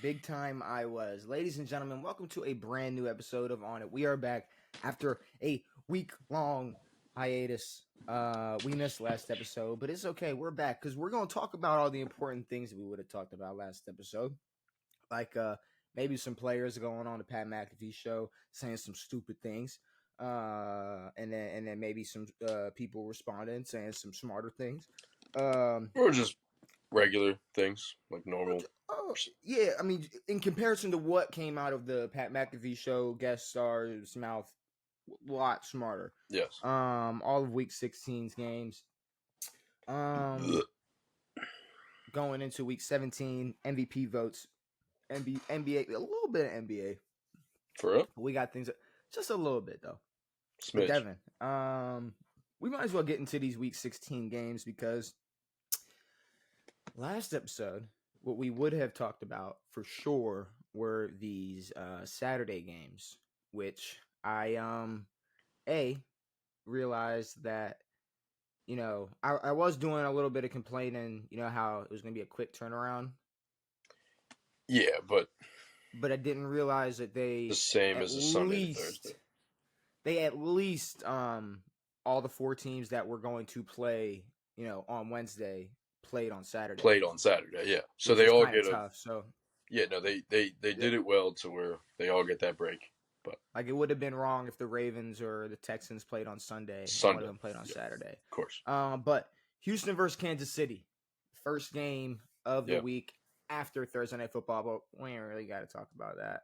Big time I was. Ladies and gentlemen, welcome to a brand new episode of On It. We are back after a week-long hiatus. We missed last episode, but it's okay. We're back because we're going to talk about all the important things that we would have talked about last episode. Like maybe some players going on the Pat McAfee show saying some stupid things. And then maybe some people responding saying some smarter things. Or just regular things, like normal. Oh, yeah. I mean, in comparison to what came out of the Pat McAfee show guest star's mouth, a lot smarter. Yes. All of Week 16's games. Going into Week 17, MVP votes, NBA, a little bit of NBA. For real? We got things, just a little bit though. Smidge. Devin, we might as well get into these Week 16 games because last episode, what we would have talked about for sure were these Saturday games, which I realized that, you know, I was doing a little bit of complaining, you know, how it was going to be a quick turnaround. Yeah, but I didn't realize that they the same as the Sunday to Thursday. They at least all the four teams that were going to play, you know, on Wednesday played on Saturday. Yeah. So they all get tough, so yeah, no, they did it well to where they all get that break. But like it would have been wrong if the Ravens or the Texans played on Sunday. One of them played on Saturday. Of course. But Houston versus Kansas City, first game of the week after Thursday Night Football. But we ain't really got to talk about that.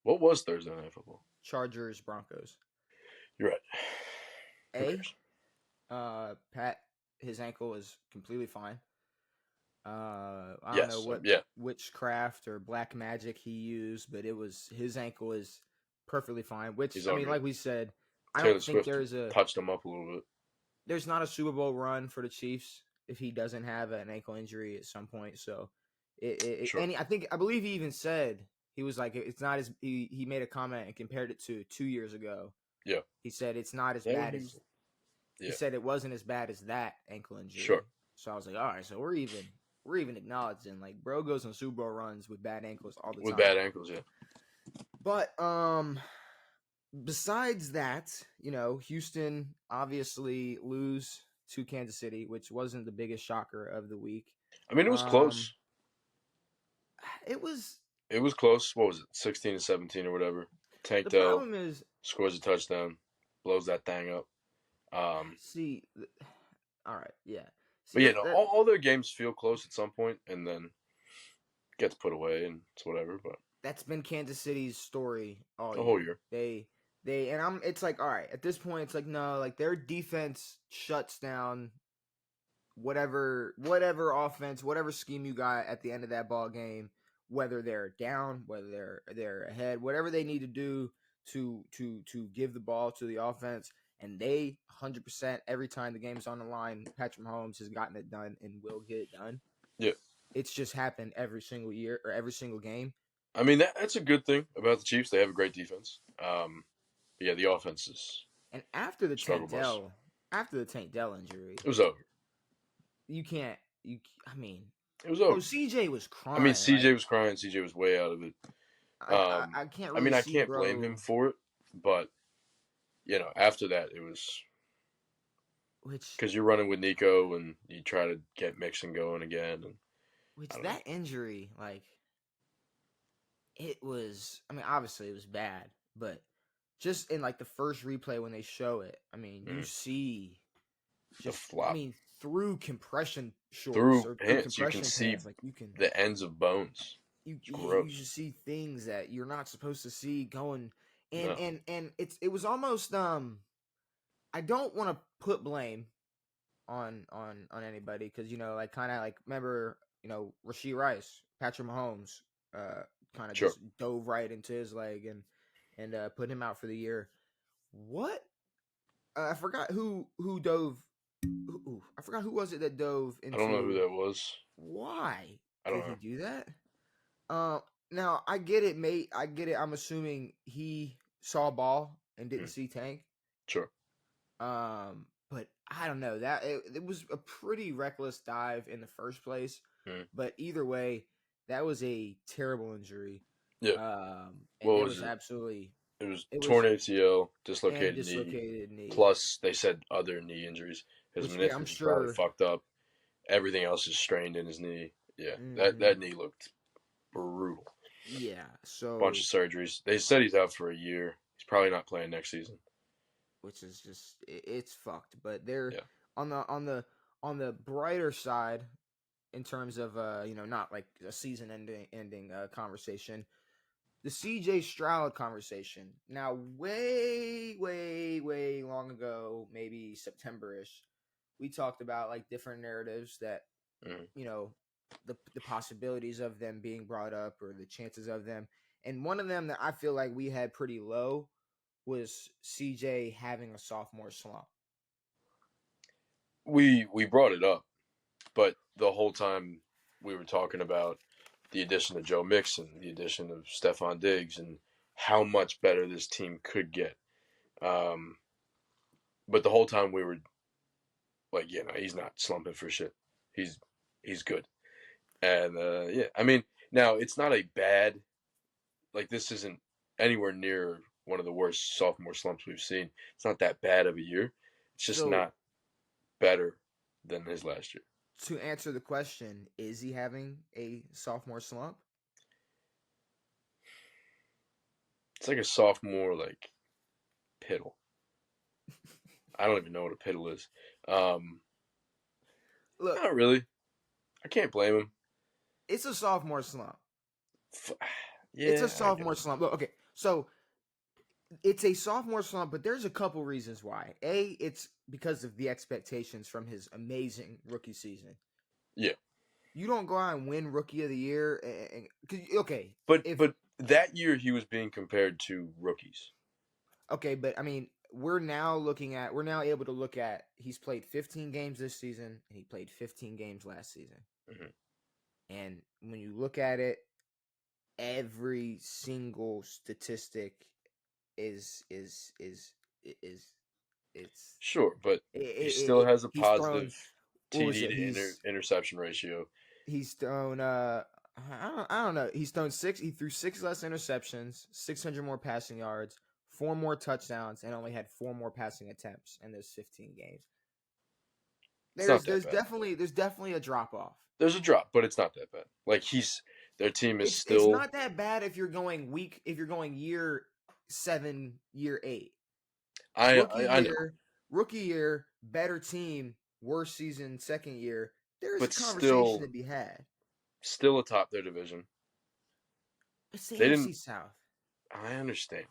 What was Thursday Night Football? Chargers Broncos. You're right. Pat, his ankle is completely fine. I don't know what witchcraft or black magic he used, but his ankle is perfectly fine. Which like we said, I don't think touched him up a little bit. There's not a Super Bowl run for the Chiefs if he doesn't have an ankle injury at some point. So sure. And I believe he even said he was like, it's not as he made a comment and compared it to 2 years ago. Yeah, he said it's not as bad as. Yeah. He said it wasn't as bad as that ankle injury. Sure. So I was like, all right, so we're even acknowledging like bro goes on Super Bowl runs with bad ankles all the time. With bad ankles, yeah. But besides that, you know, Houston obviously lose to Kansas City, which wasn't the biggest shocker of the week. I mean, it was close. It was close. What was it? 16-17 or whatever. Tank Dell scores a touchdown, blows that thing up. All right, yeah. But yeah, no, all their games feel close at some point, and then gets put away, and it's whatever. But that's been Kansas City's story all the whole year. It's like, all right, at this point, it's like no, like their defense shuts down whatever offense, whatever scheme you got at the end of that ball game, whether they're down, whether they're ahead, whatever they need to do to give the ball to the offense. And they 100% every time the game is on the line, Patrick Mahomes has gotten it done and will get it done. Yeah. It's just happened every single year or every single game. I mean, that's a good thing about the Chiefs. They have a great defense. But yeah, the offense is. And after the Tank Dell injury, it was over. It was over. CJ was crying. I mean, CJ was crying. CJ was way out of it. I can't. Really I can't blame him for it, but. You know, after that, it was because you're running with Nico and you try to get Mixon going again. And, that injury, like, it was, I mean, obviously it was bad, but just in, like, the first replay when they show it, I mean, you see the flop. I mean, through compression shorts through pants, you can see the ends of bones. You just see things that you're not supposed to see going. And it was almost I don't want to put blame on anybody because, you know, like kind of like remember, you know, Rashee Rice, Patrick Mahomes kind of just dove right into his leg and put him out for the year. What I forgot who dove. I forgot who was it that dove into. I don't know who that was. Why did he do that? Now I get it, mate. I get it. I'm assuming he saw a ball and didn't see Tank. Sure. But I don't know that it was a pretty reckless dive in the first place. But either way, that was a terrible injury. Yeah. And What there was was it? absolutely It was torn ACL, and dislocated knee, dislocated knee. plus they said other knee injuries. His Which yeah, I'm meniscus is probably sure. fucked up. Everything else is strained in his knee. Yeah, that Mm-hmm. knee looked brutal. Yeah. Bunch So, of surgeries. They said he's out for a year. He's probably not playing next season. which is just it's fucked. But they're Yeah. on the brighter side in terms of not like a season ending conversation. The Cj Stroud conversation. Now, way, way, way long ago, maybe September-ish, we talked about like different narratives that Mm-hmm. the possibilities of them being brought up or the chances of them. And one of them that I feel like we had pretty low was CJ having a sophomore slump. We brought it up, but the whole time we were talking about the addition of Joe Mixon, the addition of Stephon Diggs, and how much better this team could get. Um, but the whole time we were like, he's not slumping for shit. He's good. And yeah, I mean, now it's not a bad, like, this isn't anywhere near one of the worst sophomore slumps we've seen. It's not that bad of a year. It's just So not better than his last year. to answer the question, is he having a sophomore slump? It's like a sophomore, like, piddle. I don't even know what a piddle is. Look, Not really. I can't blame him. it's a sophomore slump. It's Yeah, a sophomore slump. Look, okay, so it's a sophomore slump, but there's a couple reasons why. A, it's because of the expectations from his amazing rookie season. Yeah. You don't go out and win Rookie of the Year, okay. But that year he was being compared to rookies. Okay, but I mean, we're now able to look at he's played 15 games this season and he played 15 games last season. Mm-hmm. And when you look at it, every single statistic is it's Sure, but he still has a positive TD to interception ratio. He's thrown I don't know. He threw 6 less interceptions, 600 more passing yards, 4 more touchdowns, and only had 4 more passing attempts in those 15 games. There's definitely a drop off. There's a drop, but it's not that bad. Like their team is still. It's not that bad if you're going year 7, year 8. I know. Rookie year, better team, worse season, second year. There's but a conversation to be had. Still atop their division. It's the AFC South. I understand.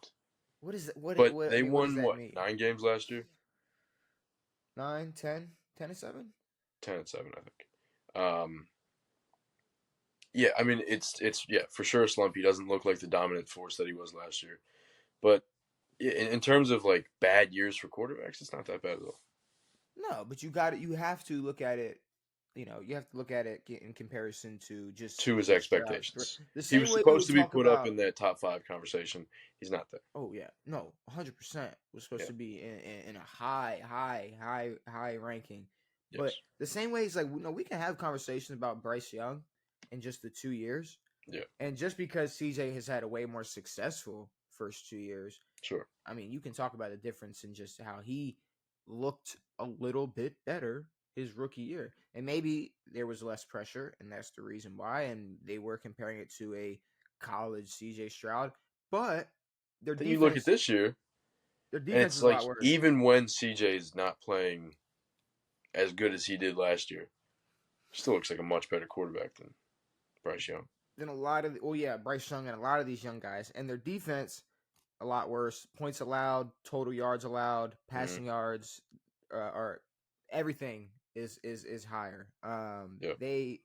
What is it? But they won does that mean? 9 games last year? 9, 10, 10-7? 10-7, I think. Yeah, I mean it's for sure a slump. He doesn't look like the dominant force that he was last year. But in terms of like bad years for quarterbacks, it's not that bad at all. No, but you have to look at it. You have to look at it in comparison to his expectations. The he was supposed to be put up in that top 5 conversation. He's not there. Oh yeah, no, 100% was supposed to be in a high ranking. Yes. But the same way, it's like we can have conversations about Bryce Young in just the 2 years. Yeah. And just because CJ has had a way more successful first 2 years, sure. I mean, you can talk about the difference in just how he looked a little bit better his rookie year. And maybe there was less pressure, and that's the reason why. And they were comparing it to a college CJ Stroud. But their defense, you look at this year, their defense is a lot worse. Even when CJ is not playing as good as he did last year, he still looks like a much better quarterback than Bryce Young. Than a lot of Bryce Young and a lot of these young guys. And their defense, a lot worse. Points allowed, total yards allowed, passing yards, or everything is higher. They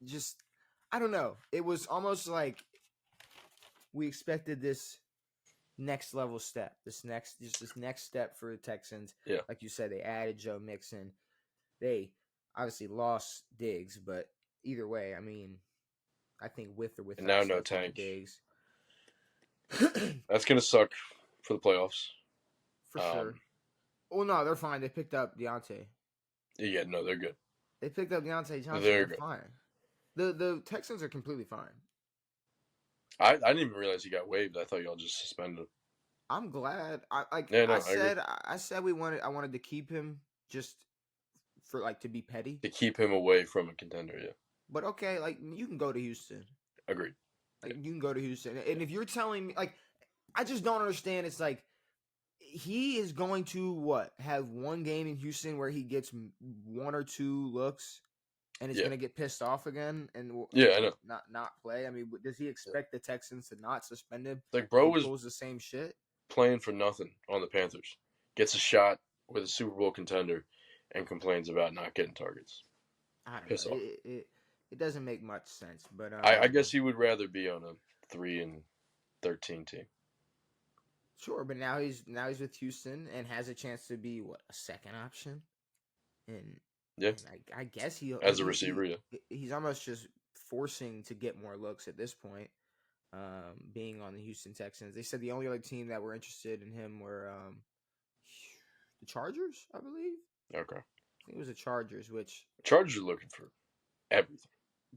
just, I don't know. It was almost like we expected this next level step, this next step for the Texans. Yeah, like you said, they added Joe Mixon. They obviously lost Diggs, but either way, I mean, I think with or without and now no Tank Diggs, that's gonna suck for the playoffs for sure. Well, no, they're fine. They picked up Deontay. Yeah, no, they're good. They picked up Deontay Johnson. They're good. Fine. The Texans are completely fine. I didn't even realize he got waived. I thought y'all just suspended him. I'm glad. Yeah, I I agree. said I wanted to keep him just for like to be petty. To keep him away from a contender, yeah. But okay, like you can go to Houston. Agreed. Like you can go to Houston. And if you're telling me like I just don't understand, it's like he is going to have one game in Houston where he gets one or two looks and is going to get pissed off again and I know. not play. I mean, does he expect the Texans to not suspend him? Like bro was pulls the same shit, playing for nothing on the Panthers, gets a shot with a Super Bowl contender, and complains about not getting targets. I don't know. It doesn't make much sense, but I guess he would rather be on a 3-13 team. Sure, but now he's with Houston and has a chance to be a second option, and I guess he as a receiver, he's almost just forcing to get more looks at this point. Being on the Houston Texans, they said the only other team that were interested in him were the Chargers, I believe. Okay, I think it was the Chargers, which Chargers are looking for everything.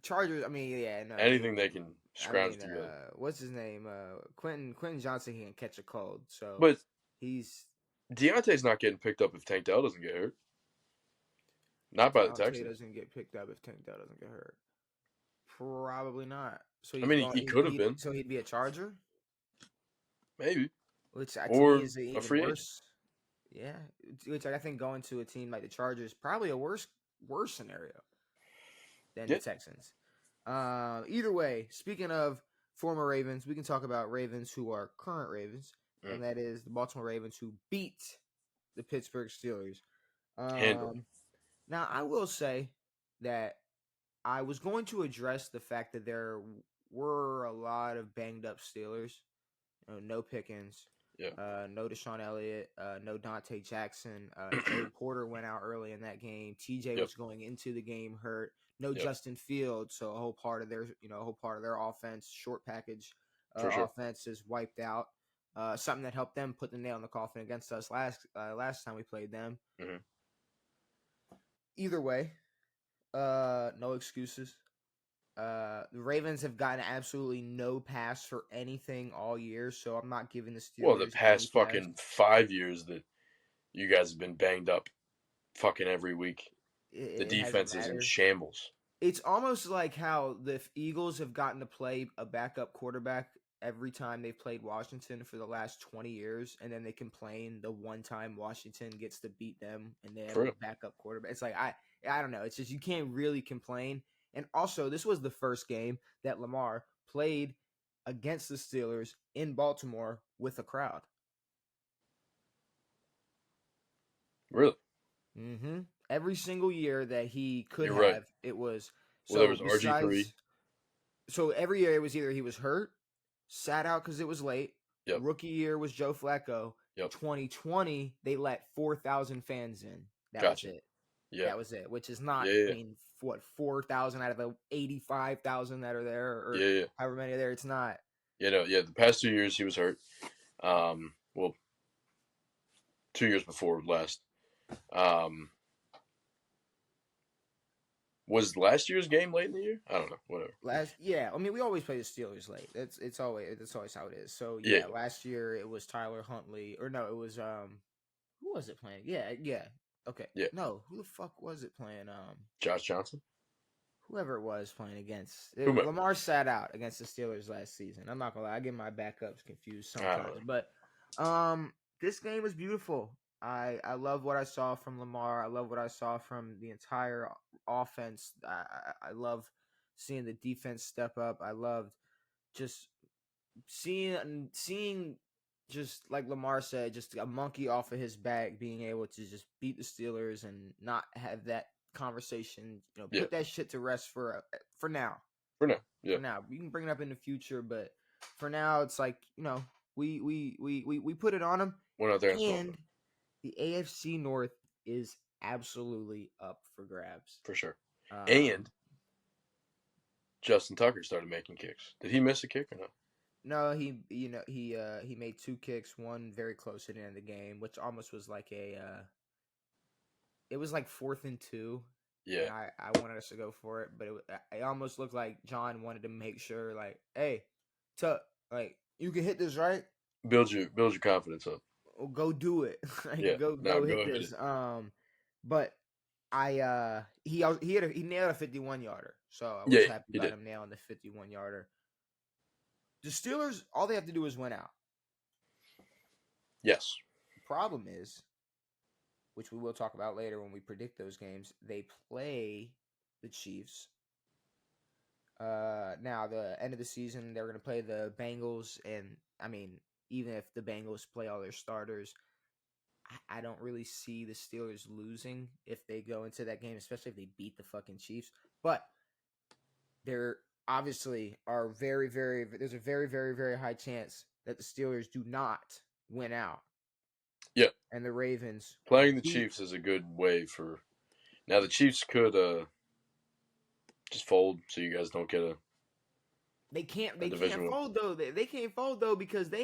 Chargers, I mean, yeah, no, anything they can scrounge together. What's his name? Quentin Johnson can catch a cold, so but he's Deontay's not getting picked up if Tank Dell doesn't get hurt. Not by the Texans. Doesn't get picked up if Tank Dell doesn't get hurt. Probably not. So he could have been. So he'd be a Charger, maybe. Which to or me is even a free worse. Agent. Yeah, which I think going to a team like the Chargers probably a worse scenario than the Texans. Either way, speaking of former Ravens, we can talk about Ravens who are current Ravens, and that is the Baltimore Ravens who beat the Pittsburgh Steelers. Now, I will say that I was going to address the fact that there were a lot of banged up Steelers. No Pickens. No Deshaun Elliott. No Dante Jackson. Joey Porter went out early in that game. TJ was going into the game hurt. No Justin Fields, so a whole part of their offense, short package offense is wiped out. Something that helped them put the nail in the coffin against us last time we played them. Mm-hmm. Either way, no excuses. The Ravens have gotten absolutely no pass for anything all year, so I'm not giving the Steelers. Well, the past fucking 5 years that you guys have been banged up fucking every week. The defense is in shambles. It's almost like how the Eagles have gotten to play a backup quarterback every time they've played Washington for the last 20 years, and then they complain the one time Washington gets to beat them and they have a backup quarterback. It's like, I don't know. It's just you can't really complain. And also, this was the first game that Lamar played against the Steelers in Baltimore with a crowd. Really? Mm-hmm. Every single year that he could have, right. It was. So there was RG3. So every year it was either he was hurt, sat out because it was late. Yep. Rookie year was Joe Flacco. Yep. 2020, they let 4,000 fans in. That was it. Yeah. That was it, which is not, I mean, 4,000 out of the 85,000 that are there, or however many are there. It's not. The past 2 years he was hurt. 2 years before last. Was last year's game late in the year? I don't know. Whatever. I mean, we always play the Steelers late. It's always how it is. So last year it was Tyler Huntley, or no, it was who was it playing? Yeah. Okay. Yeah. No, who the fuck was it playing? Josh Johnson. Whoever it was playing against. Lamar sat out against the Steelers last season. I'm not gonna lie, I get my backups confused sometimes. But this game was beautiful. I love what I saw from Lamar. I love what I saw from the entire offense. I love seeing the defense step up. I loved just seeing just like Lamar said, just a monkey off of his back being able to just beat the Steelers and not have that conversation. Put that shit to rest for now. For now, we can bring it up in the future, but for now, it's like we put it on them. We're not there. And the AFC North is absolutely up for grabs. For sure. And Justin Tucker started making kicks. Did he miss a kick or not? No, he made 2 kicks, one very close to the end of the game, which almost was like it was like 4th and 2. Yeah. And I wanted us to go for it, but it almost looked like John wanted to make sure, like, hey, Tuck, like, you can hit this, right? Build your confidence up. Well, go do it. Like, Yeah. go hit this. But he nailed a 51 yarder, so I was Yeah, happy he about did. him nailing the 51 yarder. The Steelers, all they have to do is win out. Yes. The problem is, which we will talk about later when we predict those games, they play the Chiefs. Now the end of the season, they're going to play the Bengals, and I mean, even if the Bengals play all their starters, I don't really see the Steelers losing if they go into that game, especially if they beat the fucking Chiefs. But there obviously are there's a very, very, very high chance that the Steelers do not win out. Yeah. And the Ravens Playing the Chiefs is a good way for. Now the Chiefs could just fold, so you guys don't get a. They can't division win. fold though. They can't fold though because they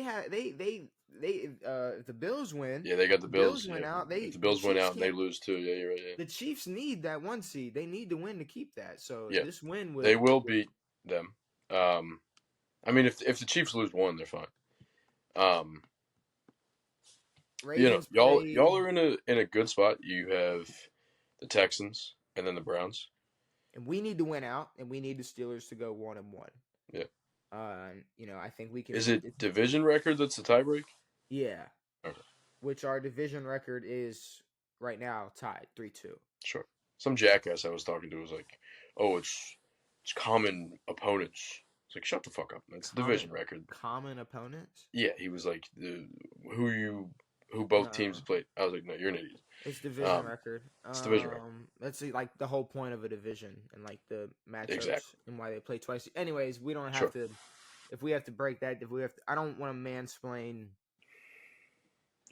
if the Bills win, Yeah, they got the Bills. win out. If the Bills win out, they lose too. Yeah, you're right. Yeah. The Chiefs need that 1 seed. They need to win to keep that. So Yeah. this win would. They will beat them. I mean, if the Chiefs lose one, they're fine. Ravens y'all are in a good spot. You have the Texans and then the Browns. And we need to win out, and we need the Steelers to go 1-1. Yeah. I think we can. Is it division record that's the tiebreak? Yeah. Okay. Which our division record is right now tied 3-2. Sure. Some jackass I was talking to was like, "Oh, it's common opponents." It's like, shut the fuck up. It's division record. Common opponents? Yeah, he was like, who both teams played. I was like, no, you're an idiot. It's division record. It's division record. That's like the whole point of a division and like the matchups and why they play twice. Anyways, we don't have to. If we have to break that, I don't want to mansplain.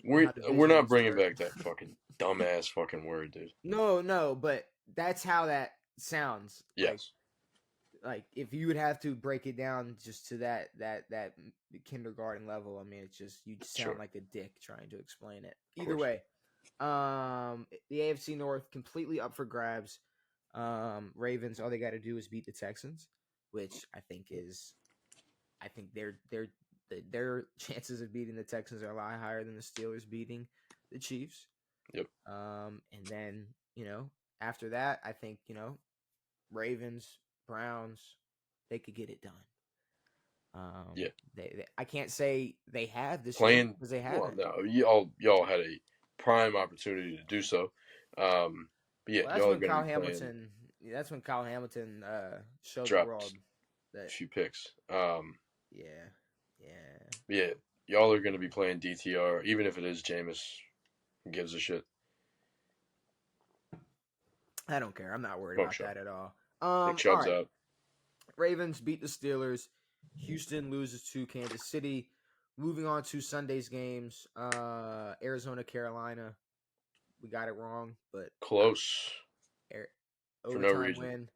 We're not bringing back that fucking dumbass fucking word, dude. No, but that's how that sounds. Yes. Like if you would have to break it down just to that kindergarten level, I mean, it's just you sound like a dick trying to explain it. Either way, the AFC North completely up for grabs. Ravens, all they got to do is beat the Texans, which I think their chances of beating the Texans are a lot higher than the Steelers beating the Chiefs. Yep. And then after that, I think Ravens, Browns, they could get it done. Yeah. I can't say they have this playing because they haven't. Well, no, y'all had a prime opportunity to do so. But yeah, that's when Kyle Hamilton. That's when Kyle Hamilton showed the world that a few picks. Yeah. Y'all are going to be playing DTR, even if it is Jameis. Who gives a shit? I don't care. I'm not worried about that at all. Chubb's all right. out. Ravens beat the Steelers. Houston loses to Kansas City. Moving on to Sunday's games. Arizona, Carolina. We got it wrong, but close. For no reason. Win.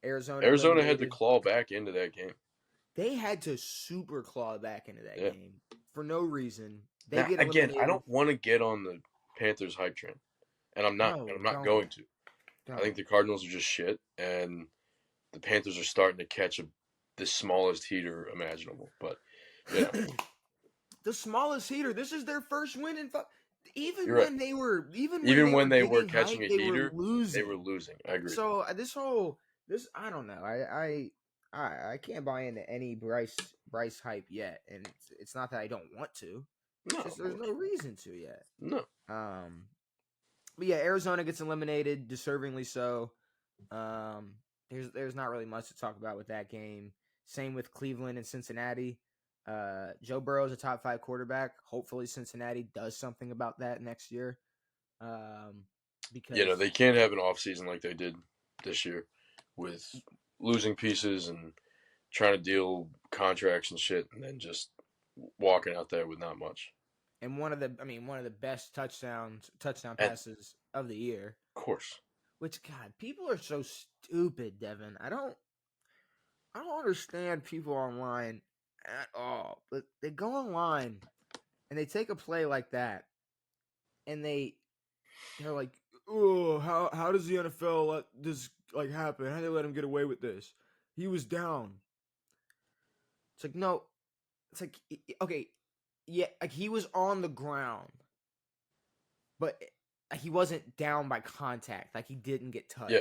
Arizona had to claw back into that game. They had to super claw back into that game for no reason. Again, I don't want to get on the Panthers hype train, and I'm not. I'm not going to. I think the Cardinals are just shit, and the Panthers are starting to catch the smallest heater imaginable. But the smallest heater. This is their first win in. Even when they were catching a heater, they were losing. I agree. So I don't know. I can't buy into any Bryce hype yet, and it's not that I don't want to. No, there's no reason to yet. No. But yeah, Arizona gets eliminated, deservingly so. There's not really much to talk about with that game. Same with Cleveland and Cincinnati. Joe Burrow is a top 5 quarterback. Hopefully Cincinnati does something about that next year. Because they can't have an off season like they did this year with losing pieces and trying to deal contracts and shit, and then just walking out there with not much. And one of the best touchdown passes of the year. Of course. Which, God, people are so stupid, Devin. I don't understand people online at all. But they go online and they take a play like that, and they're like, oh, how does the NFL let this like happen? How do they let him get away with this? He was down. It's like no, it's like okay, yeah, like he was on the ground, but he wasn't down by contact. Like he didn't get touched. Yeah.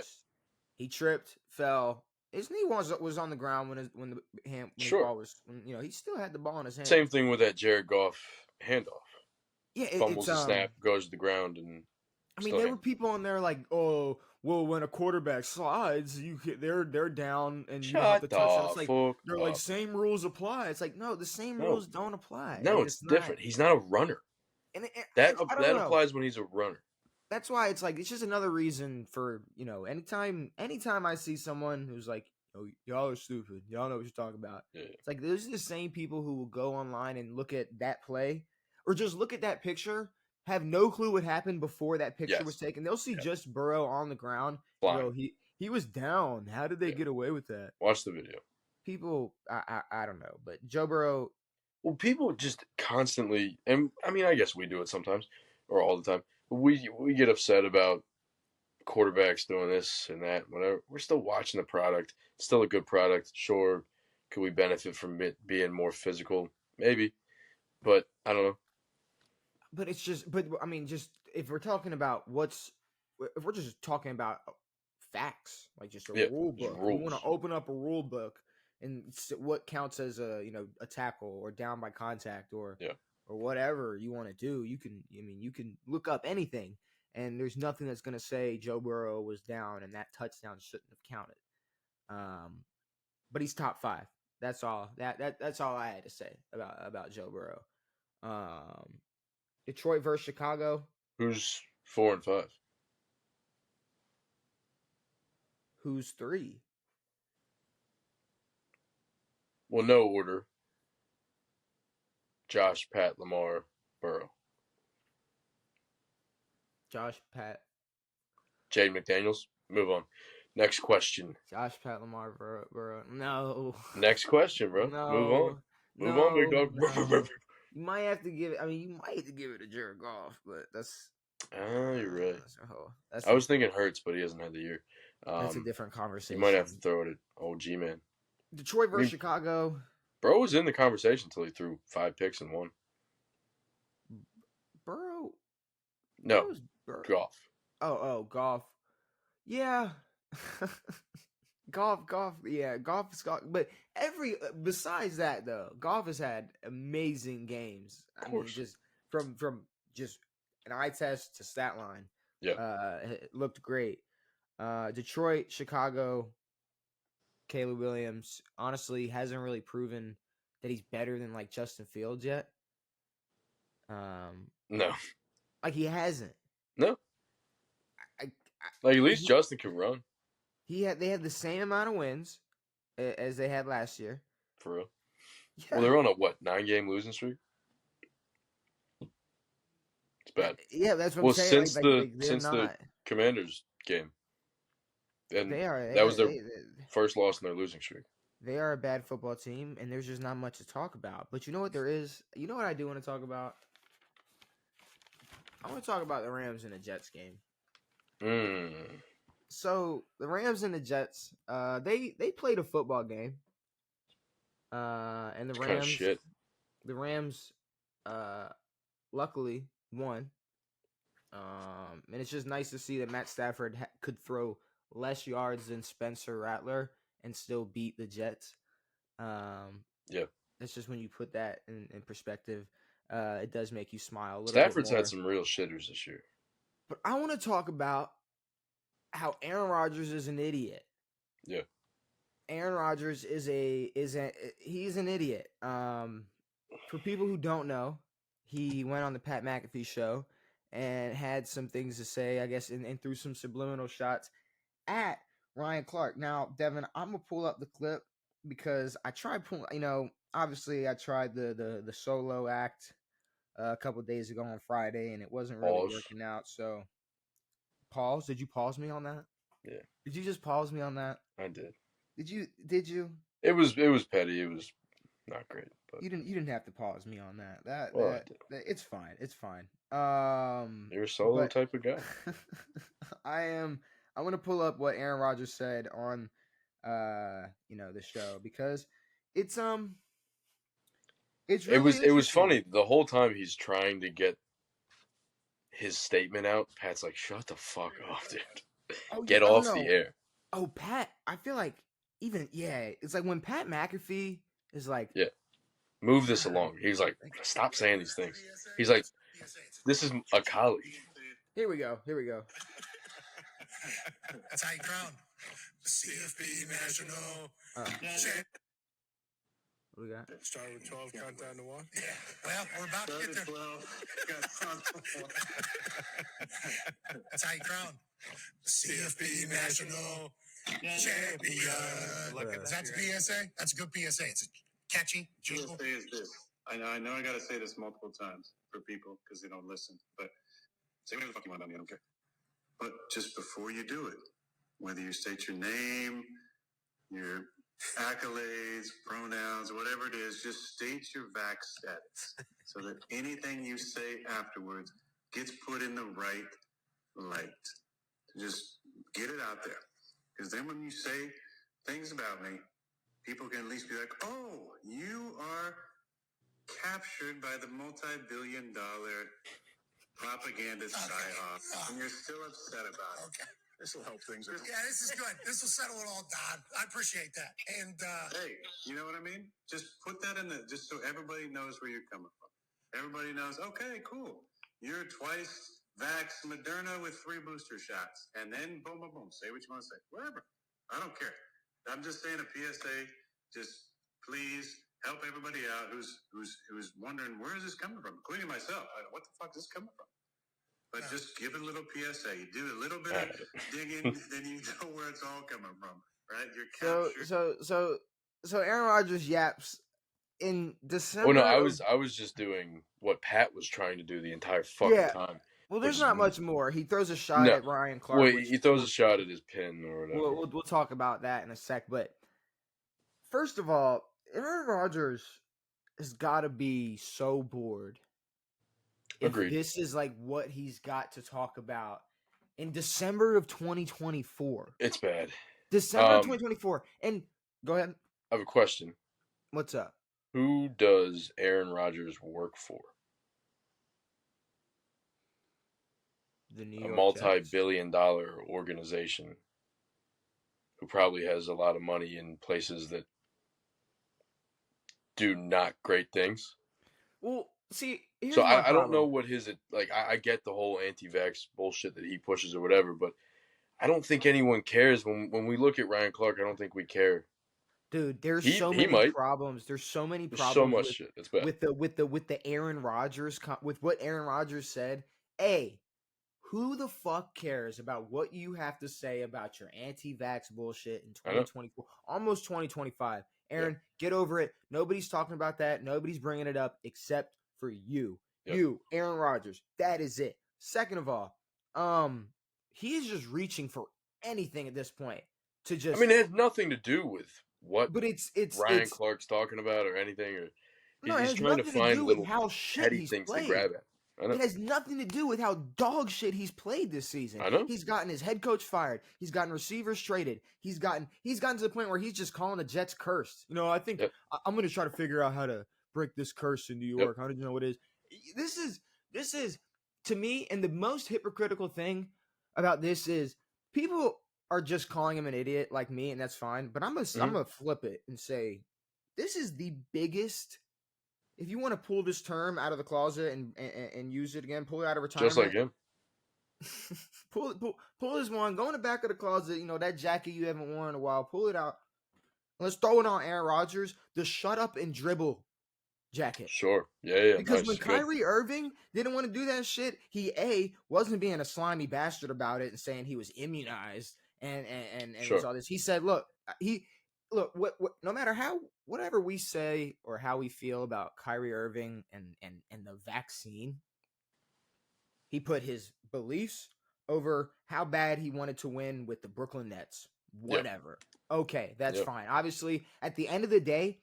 He tripped, fell. His knee was on the ground when his ball was he still had the ball in his hand. Same thing with that Jared Goff handoff. Yeah, Fumbles the snap, goes to the ground, and I mean, there were people on there like, oh, well, when a quarterback slides, they're down and you don't have to touch. It's like they're like same rules apply. It's like no, the same rules don't apply. No, like, it's different. He's not a runner. And that applies when he's a runner. That's why it's like it's just another reason for anytime I see someone who's like, oh, y'all are stupid, y'all know what you're talking about. Yeah. It's like those are the same people who will go online and look at that play or just look at that picture. Have no clue what happened before that picture was taken. They'll see just Burrow on the ground. Go, he was down. How did they get away with that? Watch the video. People, I don't know, but Joe Burrow. Well, people just constantly, and I mean, I guess we do it sometimes or all the time. We get upset about quarterbacks doing this and that. Whatever. We're still watching the product. It's still a good product. Sure, could we benefit from it being more physical? Maybe, but I don't know. But it's just, I mean, just if we're talking about if we're just talking about facts, like just a rule book, you want to open up a rule book and what counts as a tackle or down by contact or whatever you want to do, you can look up anything and there's nothing that's going to say Joe Burrow was down and that touchdown shouldn't have counted. But he's top 5. That's all. That's all I had to say about Joe Burrow. Detroit versus Chicago. Who's 4 and 5? Who's 3? Well, no order. Josh, Pat, Lamar, Burrow. Josh, Pat. Jade McDaniels. Move on. Next question. Josh, Pat, Lamar, Burrow. No. Next question, bro. No. Move on. Move on, big dog. No. You might have to give it. I mean, you might have to give it to Jared Goff, but that's. You're right. That's I was thinking Hurts, but he hasn't had the year. That's a different conversation. You might have to throw it at old G-Man. Detroit versus Chicago. Bro was in the conversation until he threw 5 picks and 1. Burrow? No. Goff. Oh, Goff. Yeah. Goff. Yeah, Goff's got. But besides that though, Goff has had amazing games. I mean, just from just an eye test to stat line. Yeah. It looked great. Detroit, Chicago. Caleb Williams honestly hasn't really proven that he's better than like Justin Fields yet. No. Like he hasn't. No. Like at least Justin can run. They had the same amount of wins as they had last year. For real. Yeah. Well, they're on a 9-game losing streak. It's bad. Yeah, that's what I'm saying. Since the Commanders game. And that was their first loss in their losing streak. They are a bad football team, and there's just not much to talk about. But you know what there is? You know what I do want to talk about? I want to talk about the Rams and the Jets game. So the Rams and the Jets, they played a football game. And the Rams, luckily won. And it's just nice to see that Matt Stafford could throw less yards than Spencer Rattler and still beat the Jets. Yeah. That's just when you put that in perspective, it does make you smile a little Stafford's bit more. had some real shitters this year. But I want to talk about how Aaron Rodgers is an idiot. Yeah. Aaron Rodgers he's an idiot. For people who don't know, he went on the Pat McAfee show and had some things to say, I guess, and threw some subliminal shots at Ryan Clark. Now, Devin, I'm gonna pull up the clip because I tried obviously I tried the solo act a couple of days ago on Friday, and it wasn't really working out. So, pause. Did you pause me on that? Yeah. Did you just pause me on that? I did. Did you? It was petty. It was not great. But you didn't have to pause me on that. It's fine. It's fine. You're a solo but type of guy. I'm gonna pull up what Aaron Rodgers said on the show because it's It really was interesting. funny the whole time he's trying to get his statement out. Pat's like, "Shut the fuck up, dude. Oh yeah. Get Oh off the no. air." Oh Pat. I feel like it's like when Pat McAfee is like, Yeah, move this along. He's like, "Stop saying these things." He's like, "This is a colleague." Here we go. That's how you crown CFB National. What we got? Start with 12, count down to 1. Yeah. Well, we're about to get there. 12, That's how you crown CFB National Champion. That's a PSA? That's a good PSA. It's catchy. PSA is this. I know I got to say this multiple times for people because they don't listen. But say whatever the fuck you want about me. I don't care. But just before you do it, whether you state your name, your accolades, pronouns, whatever it is, just state your vax status so that anything you say afterwards gets put in the right light. Just get it out there. Because then when you say things about me, people can at least be like, oh, you are captured by the multi-billion-dollar propaganda psyop, and you're still upset about it. Okay. This will help things. Yeah, this is good. This will settle it all down. I appreciate that. And hey, you know what I mean? Just put that in just so everybody knows where you're coming from. Everybody knows, okay, cool. You're twice vax Moderna with 3 booster shots. And then boom, boom, boom. Say what you want to say. Whatever. I don't care. I'm just saying a PSA. Just please help everybody out who's wondering, where is this coming from? Including myself. What the fuck is this coming from? But just give it a little PSA. You do a little bit of digging, then you know where it's all coming from, right? You're captured. So Aaron Rodgers yaps in December. Oh no, I was just doing what Pat was trying to do the entire fucking time. Well, there's not much more. He throws a shot at Ryan Clark. Wait, he throws a shot at his pin or whatever. We'll talk about that in a sec. But first of all, Aaron Rodgers has got to be so bored. Agreed. If this is like what he's got to talk about in December of 2024. It's bad. December 2024. And go ahead. I have a question. What's up? Who does Aaron Rodgers work for? The New York multi-billion-dollar organization who probably has a lot of money in places that do not great things. Well, see, so I don't know what his I get the whole anti-vax bullshit that he pushes or whatever, but I don't think anyone cares when we look at Ryan Clark. I don't think we care. Dude, there's so many problems. There's so many problems. So much shit. It's bad. With the Aaron Rodgers with what Aaron Rodgers said. Who the fuck cares about what you have to say about your anti-vax bullshit in 2024, almost 2025? Aaron, get over it. Nobody's talking about that. Nobody's bringing it up except for you. Yep. You, Aaron Rodgers. That is it. Second of all, he is just reaching for anything at this point to just. I mean, it has nothing to do with what Ryan Clark's talking about or anything. Or he's trying to find little petty things to grab at. It has nothing to do with how dog shit he's played this season. I know. He's gotten his head coach fired. He's gotten receivers traded. He's gotten to the point where he's just calling the Jets cursed. I think I'm going to try to figure out how to break this curse in New York. How did you know what it is? This is to me, and the most hypocritical thing about this is people are just calling him an idiot like me, and that's fine. But I'm gonna flip it and say this is the biggest. If you want to pull this term out of the closet and use it again, pull it out of retirement. Just like him. pull this one. Go in the back of the closet. That jacket you haven't worn in a while. Pull it out. Let's throw it on Aaron Rodgers. The shut up and dribble jacket. Sure. Yeah. Because when Kyrie Irving didn't want to do that shit, he wasn't being a slimy bastard about it and saying he was immunized and all this. He said, look, no matter whatever we say or how we feel about Kyrie Irving and the vaccine, he put his beliefs over how bad he wanted to win with the Brooklyn Nets. Whatever. Yep. Okay, that's fine. Obviously, at the end of the day,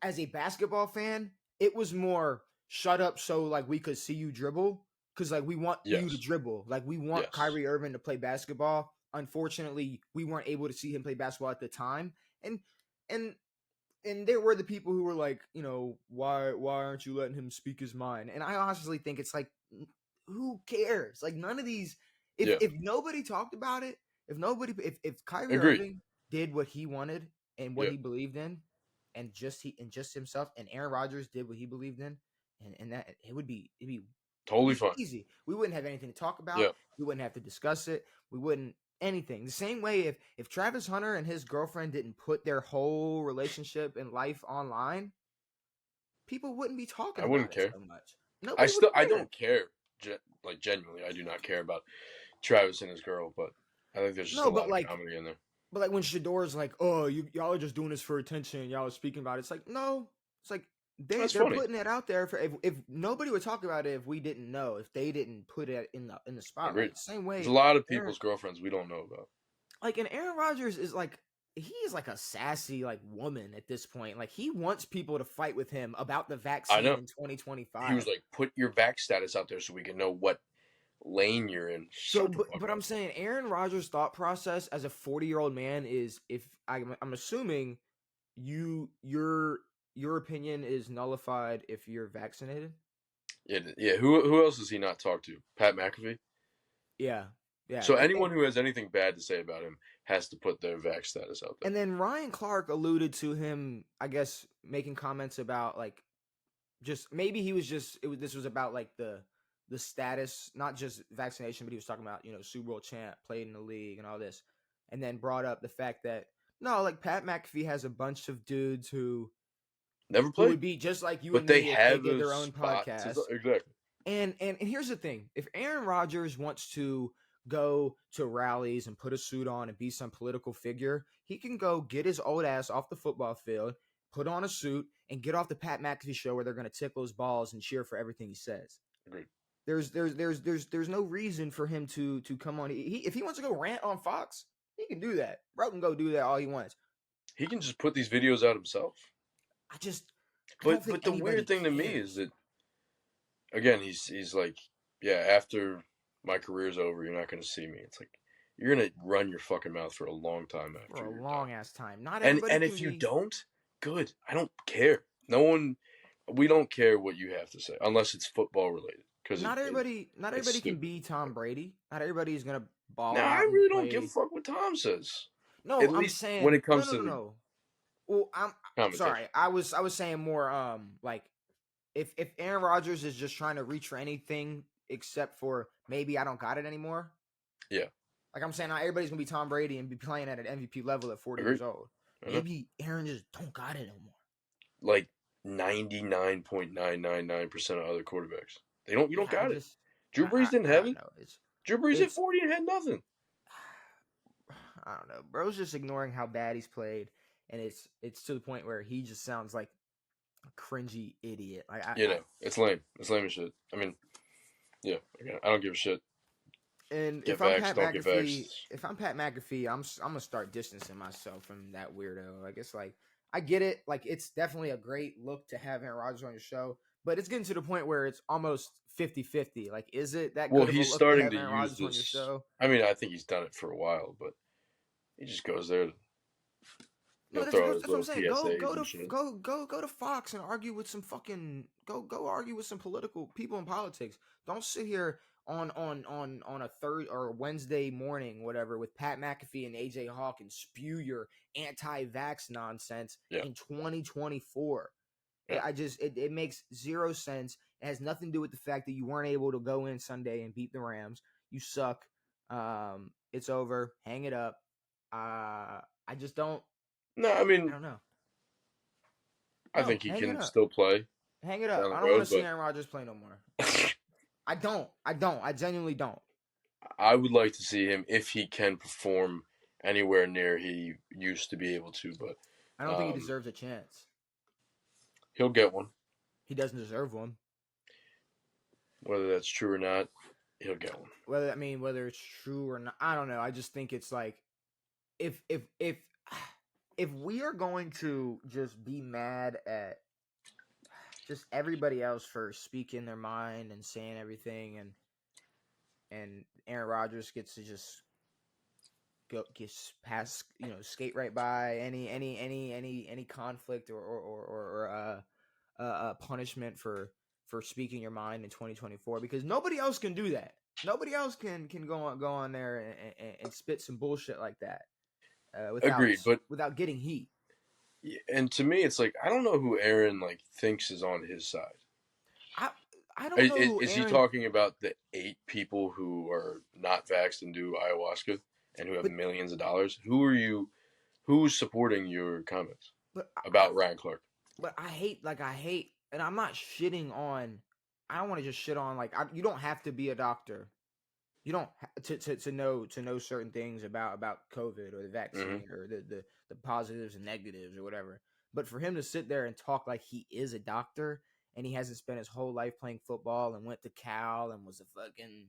as a basketball fan, it was more shut up so like we could see you dribble because like we want you to Yes. dribble. Like we want Yes. Kyrie Irving to play basketball. Unfortunately, we weren't able to see him play basketball at the time, and and there were the people who were like, why aren't you letting him speak his mind? And I honestly think it's like, who cares? Like none of these. If nobody talked about it, if Kyrie Agreed. Irving did what he wanted and what he believed in, and just himself, and Aaron Rodgers did what he believed in, and that it'd be Totally fine. easy. We wouldn't have anything to talk about. Yeah. We wouldn't have to discuss it. We wouldn't anything. The same way if Travis Hunter and his girlfriend didn't put their whole relationship and life online, people wouldn't be talking I wouldn't about it care. so much. I don't care. Like genuinely, I do not care about Travis and his girl, but I think there's just a lot of comedy in there. But like when Shador's like, "Oh, y'all are just doing this for attention. Y'all are speaking about it." It's like, no. It's like they're putting it out there for if nobody would talk about it if we didn't know, if they didn't put it in the spotlight. Agreed. Same way. There's a lot of people's girlfriends we don't know about. Like, and Aaron Rodgers is like, he is like a sassy like woman at this point. Like he wants people to fight with him about the vaccine in 2025. He was like, "Put your vax status out there so we can know what lane you're in." So, but I'm saying Aaron Rodgers' thought process as a 40-year-old man is, if I'm assuming your opinion is nullified if you're vaccinated. Yeah. Who else does he not talk to? Pat McAfee. Yeah. So anyone who has anything bad to say about him has to put their vax status out there. And then Ryan Clark alluded to him, I guess, making comments about like, just maybe this was about like the status, not just vaccination, but he was talking about, Super Bowl champ, played in the league and all this. And then brought up the fact that, no, like Pat McAfee has a bunch of dudes who never played. Who would be just like you but and they me if have they did their own podcast. Exactly. And here's the thing. If Aaron Rodgers wants to go to rallies and put a suit on and be some political figure, he can go get his old ass off the football field, put on a suit, and get off the Pat McAfee show where they're going to tickle his balls and cheer for everything he says. Agreed. There's no reason for him to come on. If he wants to go rant on Fox, he can do that. Bro can go do that all he wants. He can just put these videos out himself. But the weird thing to me is that, again, he's like, yeah, after my career's over, you're not going to see me. It's like, you're going to run your fucking mouth for a long time after. For a long ass time. Not everybody. And if you don't, good. I don't care. We don't care what you have to say unless it's football related. Because not everybody can be Tom Brady. Not everybody is going to ball out. I really don't give a fuck what Tom says. No, I'm saying when it comes to no. Well, I'm sorry. I was saying more like if Aaron Rodgers is just trying to reach for anything except for maybe I don't got it anymore. Yeah. Like I'm saying, not everybody's gonna be Tom Brady and be playing at an MVP level at 40 years old. Maybe Aaron just don't got it no more. Like 99.999% of other quarterbacks. You don't got it. Drew Brees didn't have it. Drew Brees hit 40 and had nothing. I don't know. Bro's just ignoring how bad he's played, and it's to the point where he just sounds like a cringy idiot. Like it's lame. It's lame as shit. I mean, yeah, I don't give a shit. And if I'm Pat McAfee, I'm gonna start distancing myself from that weirdo. Like it's like I get it. Like it's definitely a great look to have Aaron Rodgers on your show, but it's getting to the point where it's almost 50-50. Like, is it that good of a look starting to have Aaron Rodgers on your show? I mean, I think he's done it for a while, but he just goes there to that's what I'm saying. Go to Fox and argue with some fucking go argue with some political people in politics. Don't sit here on a third or Wednesday morning, whatever, with Pat McAfee and AJ Hawk and spew your anti-vax nonsense in 2024. Yeah. It makes zero sense. It has nothing to do with the fact that you weren't able to go in Sunday and beat the Rams. You suck. It's over. Hang it up. I just don't. No, I mean, I don't know. I think he can still play. Hang it up. I don't want to see Aaron Rodgers play no more. I don't. I genuinely don't. I would like to see him if he can perform anywhere near he used to be able to, but I don't think he deserves a chance. He'll get one. He doesn't deserve one. Whether that's true or not, he'll get one. Whether it's true or not, I don't know. I just think it's like if if we are going to just be mad at just everybody else for speaking their mind and saying everything, and Aaron Rodgers gets to just gets past, skate right by any conflict or punishment for speaking your mind in 2024, because nobody else can do that. Nobody else can go on there and spit some bullshit like that Agreed, but without getting heat. and to me, it's like I don't know who Aaron thinks is on his side. I don't know who is Aaron. he talking about the 8 people who are not vaxxed and do ayahuasca and who have millions of dollars? Who's supporting your comments about Ryan Clark? But I hate, and I'm not shitting on. I don't want to just shit on you don't have to be a doctor. You don't to know certain things about COVID or the vaccine or the positives and negatives or whatever. But for him to sit there and talk like he is a doctor and he hasn't spent his whole life playing football and went to Cal and was a fucking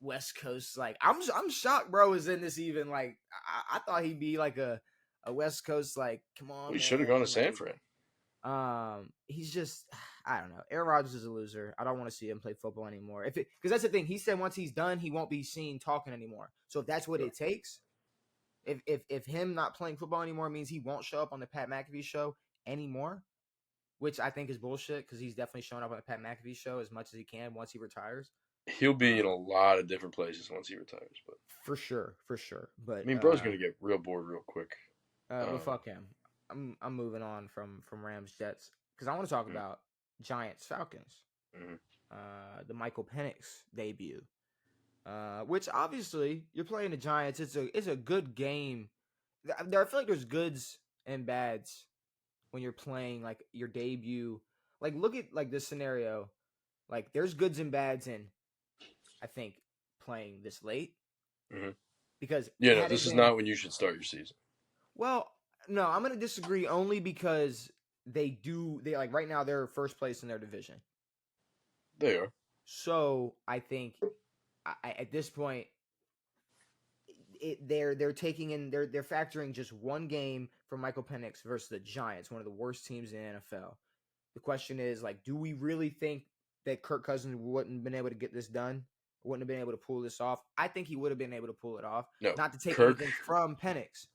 West Coast, I'm shocked, bro. Is in this even I thought he'd be like a West Coast come on. We should have gone to San Fran. He's just, I don't know. Aaron Rodgers is a loser. I don't want to see him play football anymore. Because that's the thing. He said once he's done, he won't be seen talking anymore. So if that's what it takes, if him not playing football anymore means he won't show up on the Pat McAfee show anymore, which I think is bullshit, because he's definitely showing up on the Pat McAfee show as much as he can once he retires. He'll be in a lot of different places once he retires, but for sure. But I mean, bro's gonna get real bored real quick. But fuck him. I'm moving on from Rams Jets, because I want to talk about Giants Falcons. The Michael Penix debut, which obviously you're playing the Giants. It's a good game. I feel like there's goods and bads when you're playing your debut. Look at this scenario. There's goods and bads in, I think, playing this late, because this is not when you should start your season. Well, no, I'm going to disagree, only because they right now they're first place in their division. They are. So I think at this point they're taking in they're factoring just one game for Michael Penix versus the Giants, one of the worst teams in the NFL. The question is, do we really think that Kirk Cousins wouldn't have been able to get this done? Wouldn't have been able to pull this off? I think he would have been able to pull it off. No, not to take anything from Penix.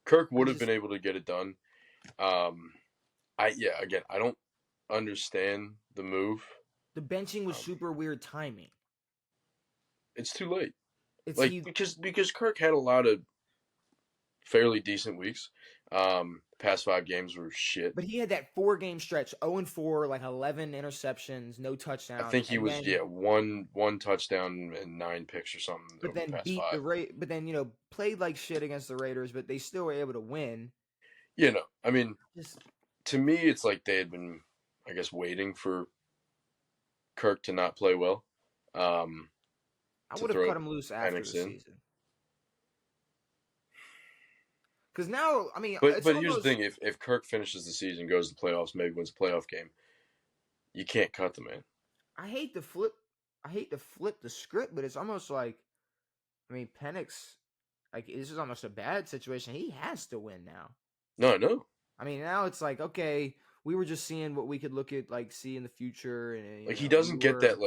Kirk would have been able to get it done. I don't understand the move. The benching was super weird timing. It's too late. Because Kirk had a lot of fairly decent weeks. Past 5 games were shit. But he had that 4-game stretch, 0-4, 11 interceptions, no touchdowns. I think he was one touchdown and 9 picks or something. But then beat 5. But then played like shit against the Raiders, but they still were able to win. I mean, to me, it's like they had been, I guess, waiting for Kirk to not play well. I would have cut him loose after the season. Because now, I mean, but here's the thing: if Kirk finishes the season, goes to the playoffs, maybe wins a playoff game, you can't cut the man. I hate to flip the script, but it's almost like, I mean, Penix, this is almost a bad situation. He has to win now. No, I know. I mean, now it's like, okay, we were just seeing what we could look at, see in the future, and he doesn't get that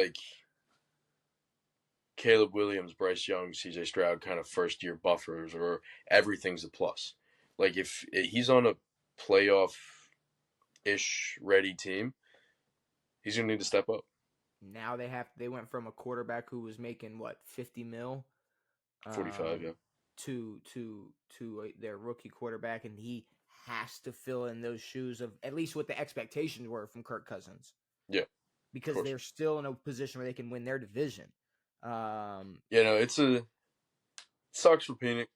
Caleb Williams, Bryce Young, Cj Stroud kind of first-year buffers, or everything's a plus. If he's on a playoff-ish ready team, he's going to need to step up. Now they went from a quarterback who was making, $50 million? 45, yeah. To their rookie quarterback, and he has to fill in those shoes of at least what the expectations were from Kirk Cousins. Yeah. Because they're still in a position where they can win their division. It sucks for Penix.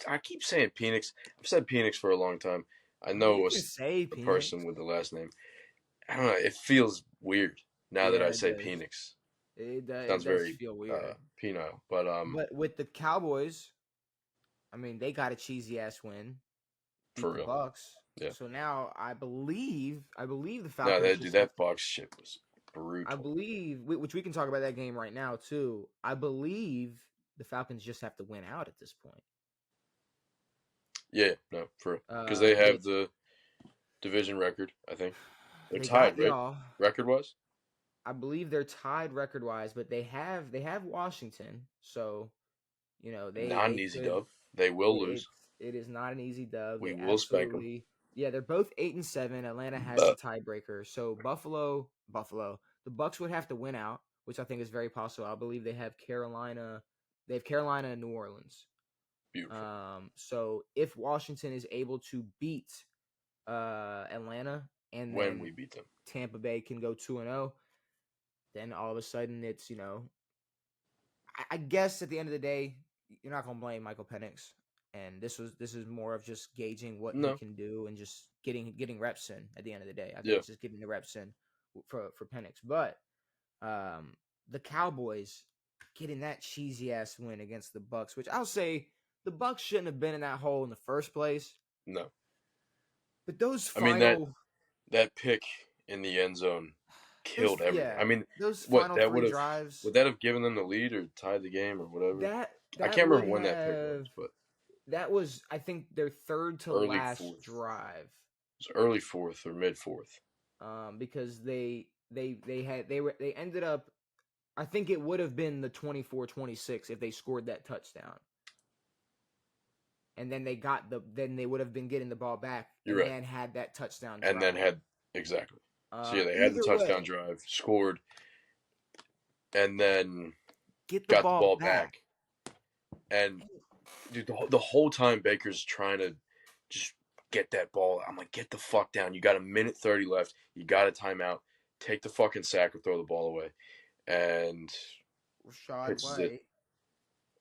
I keep saying Penix. I've said Penix for a long time. I know it was the person with the last name. I don't know. It feels weird now that I say Penix. It sounds very feel weird. penile, but with the Cowboys, I mean, they got a cheesy ass win. For real. Bucks. Yeah. So now I believe the Falcons. No, that Bucks shit was brutal. I believe, which we can talk about that game right now too. I believe the Falcons just have to win out at this point. Yeah, no, for because they have Which the division record. I think they're they tied, got right? y'all. Record wise. I believe they're tied record wise, but they have Washington, so Not an they easy could. dub. They will It lose. it is not an easy dub. We They will spank them. absolutely they're both 8-7. Atlanta has the But tiebreaker, so Buffalo, the Bucks would have to win out, which I think is very possible. I believe they have Carolina and New Orleans. beautiful. So if Washington is able to beat Atlanta and When then we beat them. Tampa Bay can go 2-0, then all of a sudden it's I guess at the end of the day you're not gonna blame Michael Penix, and this is more of just gauging what he No. can do and just getting reps in. At the end of the day, I think Yeah. it's just getting the reps in for Penix. But the Cowboys getting that cheesy ass win against the Bucks, which I'll say the Bucks shouldn't have been in that hole in the first place. No. But those I mean final that pick in the end zone killed everything. yeah, I mean, those what final that three drives. would that have given them the lead or tied the game or whatever? That I that can't would remember when that pick was, have but that was I think their third to early last fourth. drive. It was early fourth or mid fourth. Because they ended up, I think it would have been the 24-26 if they scored that touchdown. And then they would have been getting the ball back. You're and right. then had that touchdown drive. And then had exactly. So yeah, they had the Either touchdown way, drive, scored, and then got the ball back. And dude, the whole time Baker's trying to just get that ball. I'm like, get the fuck down. You got a minute 30 left. You got a timeout. Take the fucking sack or throw the ball away. And Rashad pitches White. it.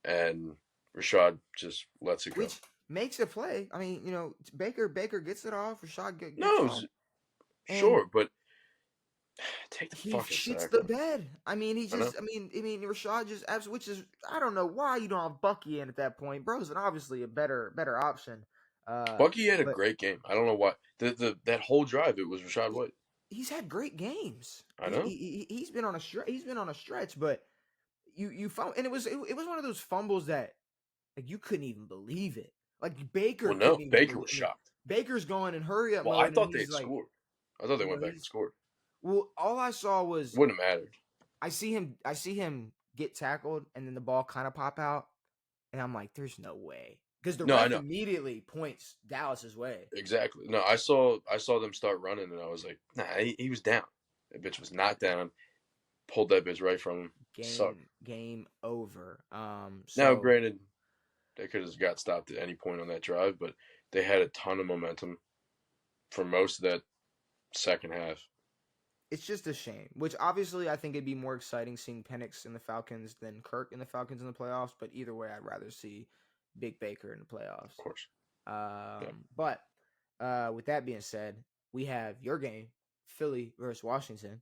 And Rashad just lets it go. Which makes a play. I mean, Baker gets it off. Rashad gets No, off. sure, but take the He fucking shits sack. the bed. I mean, know. Rashad just absolutely, which is I don't know why you don't have Bucky in at that point. Bro's obviously a better option. Bucky had a great game. I don't know why. That whole drive it was Rashad White. He's had great games. I know. He's been on a stretch, but you found, and it was one of those fumbles that like you couldn't even believe it. Like Baker. Well, no, Baker was shocked. Baker's going in hurry up mode. Well, I thought they had scored. I thought they went back and scored. Well, all I saw was wouldn't have mattered. I see him get tackled, and then the ball kind of pop out, and I'm like, "There's no way," because the ref immediately points Dallas's way. Exactly. No, I saw them start running, and I was like, "Nah, he was down. That bitch was not down. Pulled that bitch right from him. Game over. Now, granted, they could have got stopped at any point on that drive, but they had a ton of momentum for most of that second half. It's just a shame, which obviously I think it'd be more exciting seeing Penix in the Falcons than Kirk in the Falcons in the playoffs. But either way, I'd rather see Big Baker in the playoffs. Of course. But with that being said, we have your game, Philly versus Washington,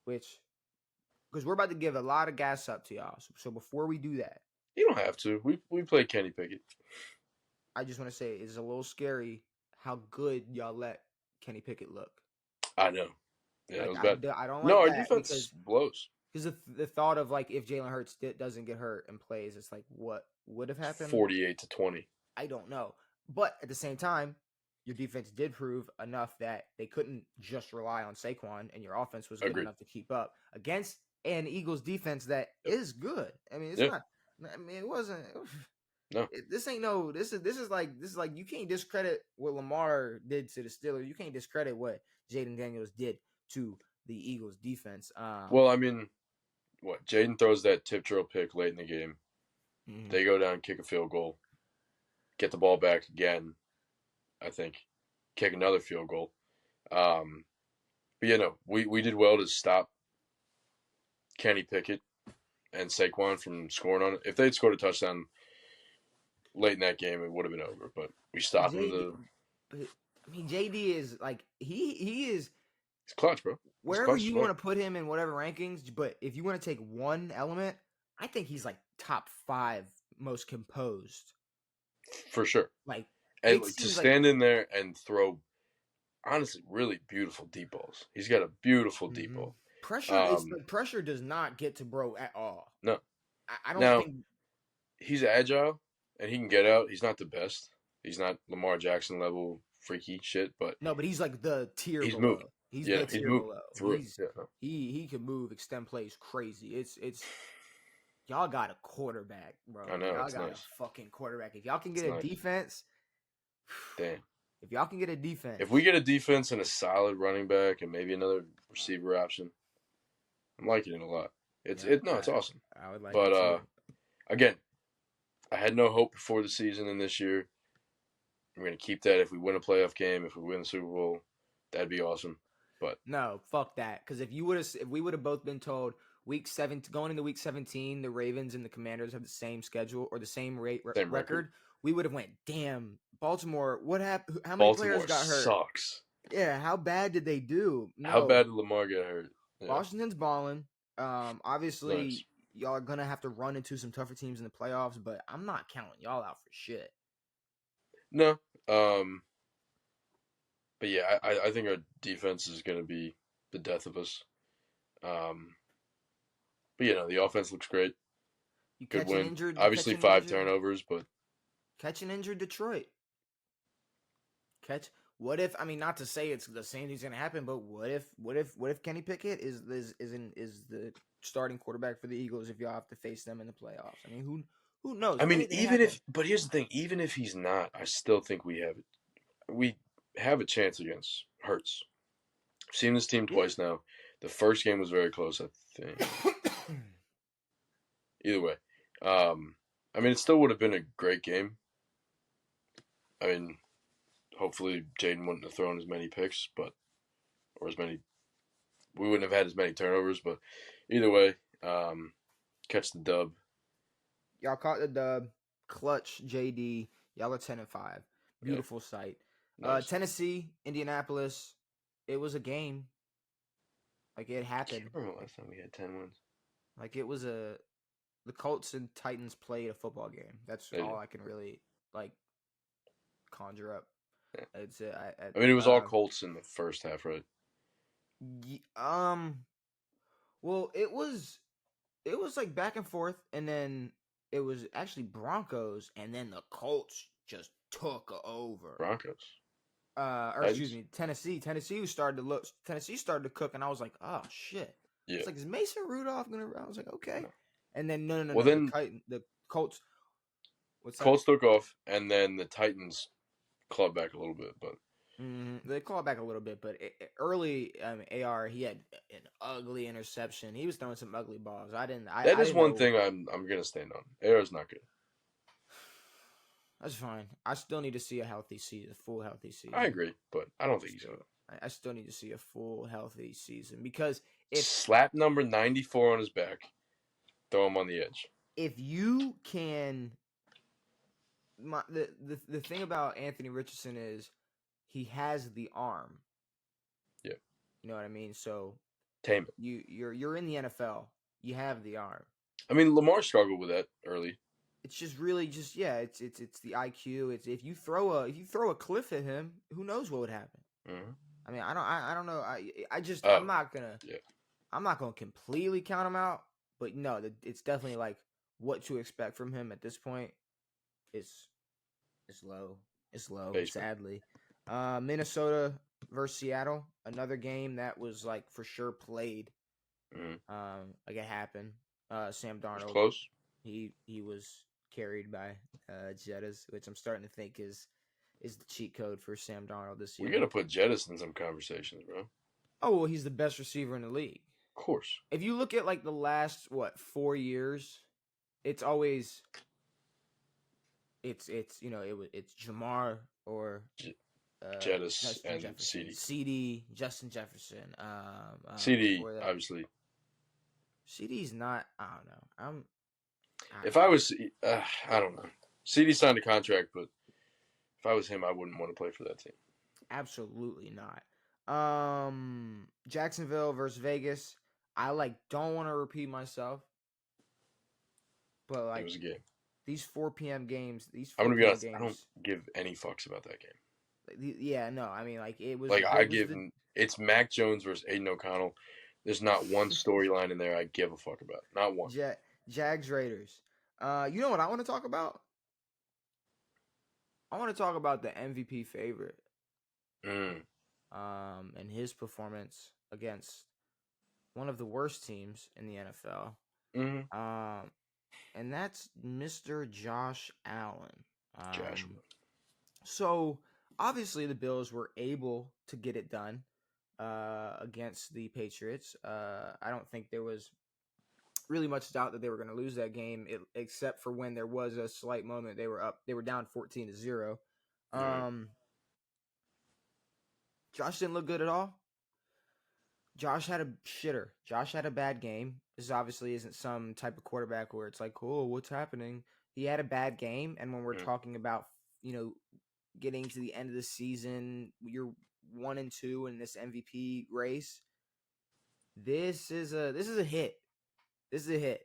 because we're about to give a lot of gas up to y'all. So before we do that, you don't have to. We played Kenny Pickett. I just want to say it's a little scary how good y'all let Kenny Pickett look. I know. Yeah, like, it was bad. I don't like no, our that defense blows. Because the thought of like if Jalen Hurts doesn't get hurt and plays, it's like what would have happened? 48-20. I don't know, but at the same time, your defense did prove enough that they couldn't just rely on Saquon, and your offense was good enough to keep up against an Eagles defense that is good. I mean, it's not. I mean, it wasn't. No, this ain't no. This is like you can't discredit what Lamar did to the Steelers. You can't discredit what Jaden Daniels did to the Eagles defense. Well, I mean, what Jaden throws that tip drill pick late in the game. Mm-hmm. They go down, kick a field goal, get the ball back again. I think kick another field goal. But we did well to stop Kenny Pickett and Saquon from scoring on it. If they'd scored a touchdown late in that game, it would have been over. But we stopped him. I mean, JD is like he is. He's clutch, bro. Wherever you want to put him in whatever rankings, but if you want to take one element, I think he's like top 5 most composed. For sure. Like, and to stand in there and throw, honestly, really beautiful deep balls. He's got a beautiful deep ball. Pressure does not get to bro at all. No. I don't think he's agile and he can get out. He's not the best. He's not Lamar Jackson level freaky shit, but no, but he's like the tier he's below. moving. He's Yeah, the he's tier moving below. through it. Yeah. He can move, extend plays crazy. It's y'all got a quarterback, bro. I know, Y'all it's got nice. a fucking quarterback. If y'all can It's get a nice. defense, Damn. if y'all can get a defense, If we get a defense and a solid running back and maybe another receiver option, I'm liking it a lot. It's awesome. I would like But it too. again, I had no hope before the season, and this year I'm gonna keep that. If we win a playoff game, if we win the Super Bowl, that'd be awesome. But no, fuck that. Because if we would have both been told going into week 17, the Ravens and the Commanders have the same schedule or the same record, we would have went, damn, Baltimore. What happened? How many players got hurt? Sucks. Yeah, how bad did they do? No. How bad did Lamar get hurt? Yeah. Washington's balling. Obviously, nice. Y'all are gonna have to run into some tougher teams in the playoffs, but I'm not counting y'all out for shit. No. But yeah, I think our defense is gonna be the death of us. But the offense looks great. You Good win. Injured, obviously 5 turnovers, but catch an injured Detroit. What if? I mean, not to say it's the same thing's gonna happen, but what if Kenny Pickett is the starting quarterback for the Eagles if y'all have to face them in the playoffs? I mean, who knows? I mean, but here's the thing: even if he's not, I still think we have a chance against Hurts. I've seen this team twice now. The first game was very close, I think. Either way, I mean, it still would have been a great game. I mean, hopefully Jaden wouldn't have thrown as many picks, we wouldn't have had as many turnovers, but either way, catch the dub. Y'all caught the dub. Clutch, JD. Y'all are 10-5. Beautiful sight. Nice. Tennessee, Indianapolis. It was a game. Like, it happened. I remember last time we had 10 wins. Like, it was the Colts and Titans played a football game. That's all I can really, conjure up. Yeah. It's I mean, it was all Colts in the first half, right? Well, it was like back and forth, and then it was actually Broncos, and then the Colts just took over. Broncos. Excuse me, Tennessee. Tennessee started to cook, and I was like, oh shit. Yeah. It's like, is Mason Rudolph gonna? I was like, okay. No. And then no. Well, then the Colts. Colts took off, and then the Titans clawed back a little bit, but they clawed back a little bit. But early, AR, he had an ugly interception. He was throwing some ugly balls. That is one thing I'm gonna stand on. AR's not good. That's fine. I still need to see a full healthy season. I agree, but I don't think he's gonna. I still need to see a full healthy season because slap number 94 on his back, throw him on the edge. If you can, the thing about Anthony Richardson is he has the arm. Yeah. You know what I mean? So tame it. You're in the NFL. You have the arm. I mean, Lamar struggled with that early. It's just really it's the IQ. It's if you throw a cliff at him, who knows what would happen? Mm-hmm. I mean, I don't know. I'm not gonna completely count him out, but no, it's definitely like what to expect from him at this point. It's low. It's low. Basically. Sadly, Minnesota versus Seattle, another game that was like for sure played. Mm-hmm. Like it happened. Sam Darnold. Was close. He was carried by Jettas, which I'm starting to think is the cheat code for Sam Darnold this year. We gotta put Jettas in some conversations, bro. Oh well, he's the best receiver in the league. Of course. If you look at like the last 4 years, it's always it's Jamar or Jettas and CD, Justin Jefferson. CD obviously. CD's not. I don't know. I don't know. CD signed a contract, but if I was him, I wouldn't want to play for that team. Absolutely not. Jacksonville versus Vegas. I don't want to repeat myself, but it was a game. These 4 p.m. games. I'm gonna be honest. I don't give any fucks about that game. Yeah, no. I mean, it was. It's Mac Jones versus Aiden O'Connell. There's not one storyline in there I give a fuck about. Not one. Jags Raiders. You know what I want to talk about? I want to talk about the MVP favorite. Mm. And his performance against one of the worst teams in the NFL. Mm. And that's Mr. Josh Allen. Josh. So obviously the Bills were able to get it done against the Patriots. I don't think there was really much doubt that they were going to lose that game, except for when there was a slight moment they were up. They were down 14-0. Josh didn't look good at all. Josh had a shitter. Josh had a bad game. This obviously isn't some type of quarterback where it's like, cool, what's happening? He had a bad game, and when we're talking about, getting to the end of the season, you're 1-2 in this MVP race. This is a hit. This is a hit.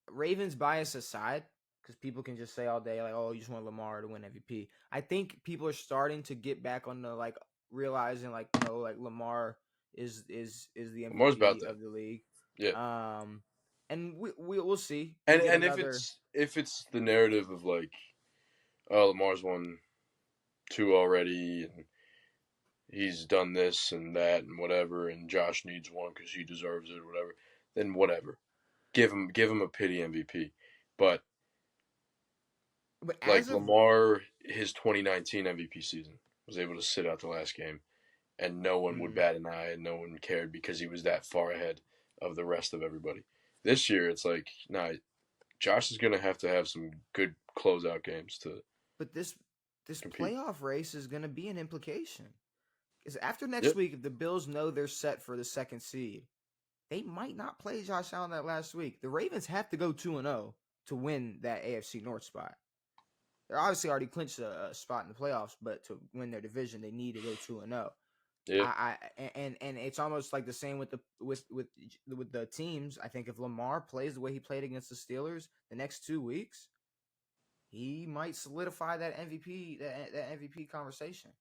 Ravens bias aside, because people can just say all day like, "Oh, you just want Lamar to win MVP." I think people are starting to get back on the realizing no, Lamar is the MVP of the league. Yeah. And we'll see. And if it's the narrative of oh, Lamar's won 2 already, and he's done this and that and whatever, and Josh needs 1 because he deserves it or whatever, then whatever. Give him a pity MVP. But Lamar, his 2019 MVP season, was able to sit out the last game, and no one would bat an eye, and no one cared because he was that far ahead of the rest of everybody. This year, it's Josh is going to have some good closeout games to. But this playoff race is going to be an implication. Because after next week, if the Bills know they're set for the 2nd seed, they might not play Josh Allen that last week. The Ravens have to go 2-0 to win that AFC North spot. They're obviously already clinched a spot in the playoffs, but to win their division, they need to go 2-0. Yeah. And it's almost like the same with the teams. I think if Lamar plays the way he played against the Steelers the next 2 weeks, he might solidify that MVP conversation.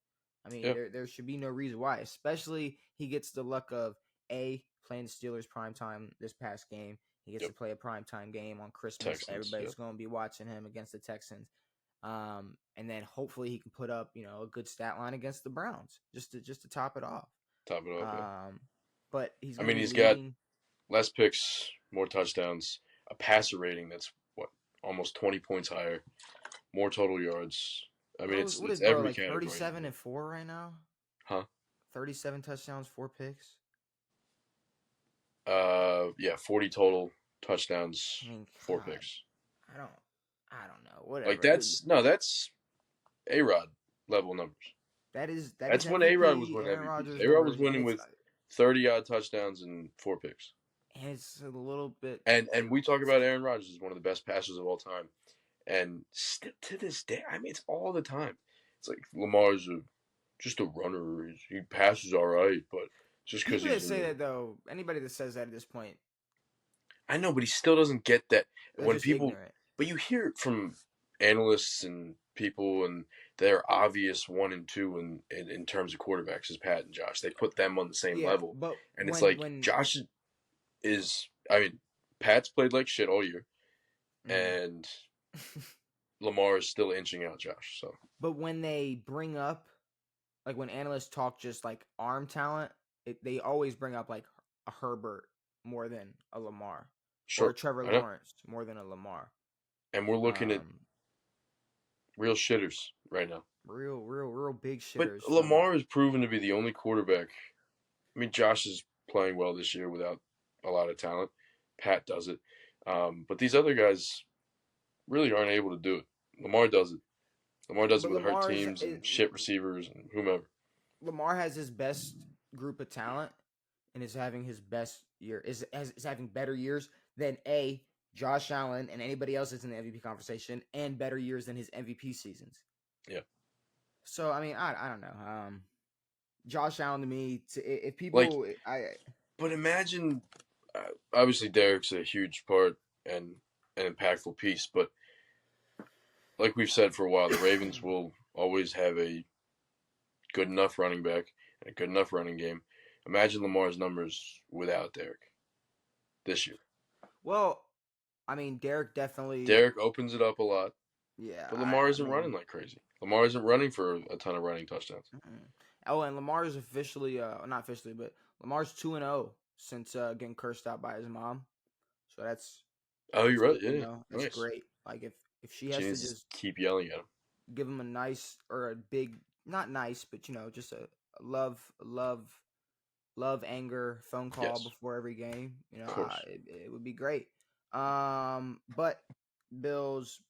I mean, there should be no reason why, especially he gets the luck of playing the Steelers primetime this past game. He gets to play a primetime game on Christmas. Texans, Everybody's going to be watching him against the Texans. And then hopefully he can put up, a good stat line against the Browns just to top it off. But he's got less picks, more touchdowns, a passer rating that's almost 20 points higher, more total yards. I mean, it's every category. 37-4 right now? Huh? 37 touchdowns, 4 picks. 40 total touchdowns, 4 picks. I don't know. Whatever. That's A-Rod level numbers. That's when A-Rod was winning MVP. A-Rod was winning with 30 odd touchdowns and 4 picks. And it's a little bit. And we talk about Aaron Rodgers as one of the best passers of all time, and still to this day, I mean, it's all the time. It's like Lamar's just a runner. He passes all right, but just because he's say that though, anybody that says that at this point, I know, but he still doesn't get that when people. Ignorant. But you hear it from analysts and people, and they're obvious 1 and 2 in terms of quarterbacks as Pat and Josh. They put them on the same level, and it's Josh is. I mean, Pat's played like shit all year, and Lamar is still inching out Josh. So, but when they bring up, when analysts talk just arm talent, they always bring up a Herbert more than a Lamar, or Trevor Lawrence more than a Lamar. And we're looking at real shitters right now. Real big shitters. But Lamar has proven to be the only quarterback. I mean, Josh is playing well this year without a lot of talent. Pat does it. But these other guys really aren't able to do it. Lamar does it. Lamar does it with hurt teams and shit receivers and whomever. Lamar has his best group of talent and is having his best year. Is having better years than Josh Allen and anybody else that's in the MVP conversation, and better years than his MVP seasons. Yeah. So I mean, I don't know. Josh Allen to me, if people, But imagine, obviously Derek's a huge part and an impactful piece, but like we've said for a while, the Ravens will always have a good enough running back and a good enough running game. Imagine Lamar's numbers without Derek this year. Well, I mean, Derek definitely. Derek opens it up a lot. Yeah, But Lamar I isn't running mean, like crazy. Lamar isn't running for a ton of running touchdowns. oh, and Lamar's officially, not officially, but Lamar's 2-0 since getting cursed out by his mom. So that's Oh, you're right. good, Yeah, That's nice. great. Like if she She has to needs just to keep yelling at him. give him a nice or a big, not nice, but just a love, anger phone call Yes, before every game. of course. It would be great. But Bills,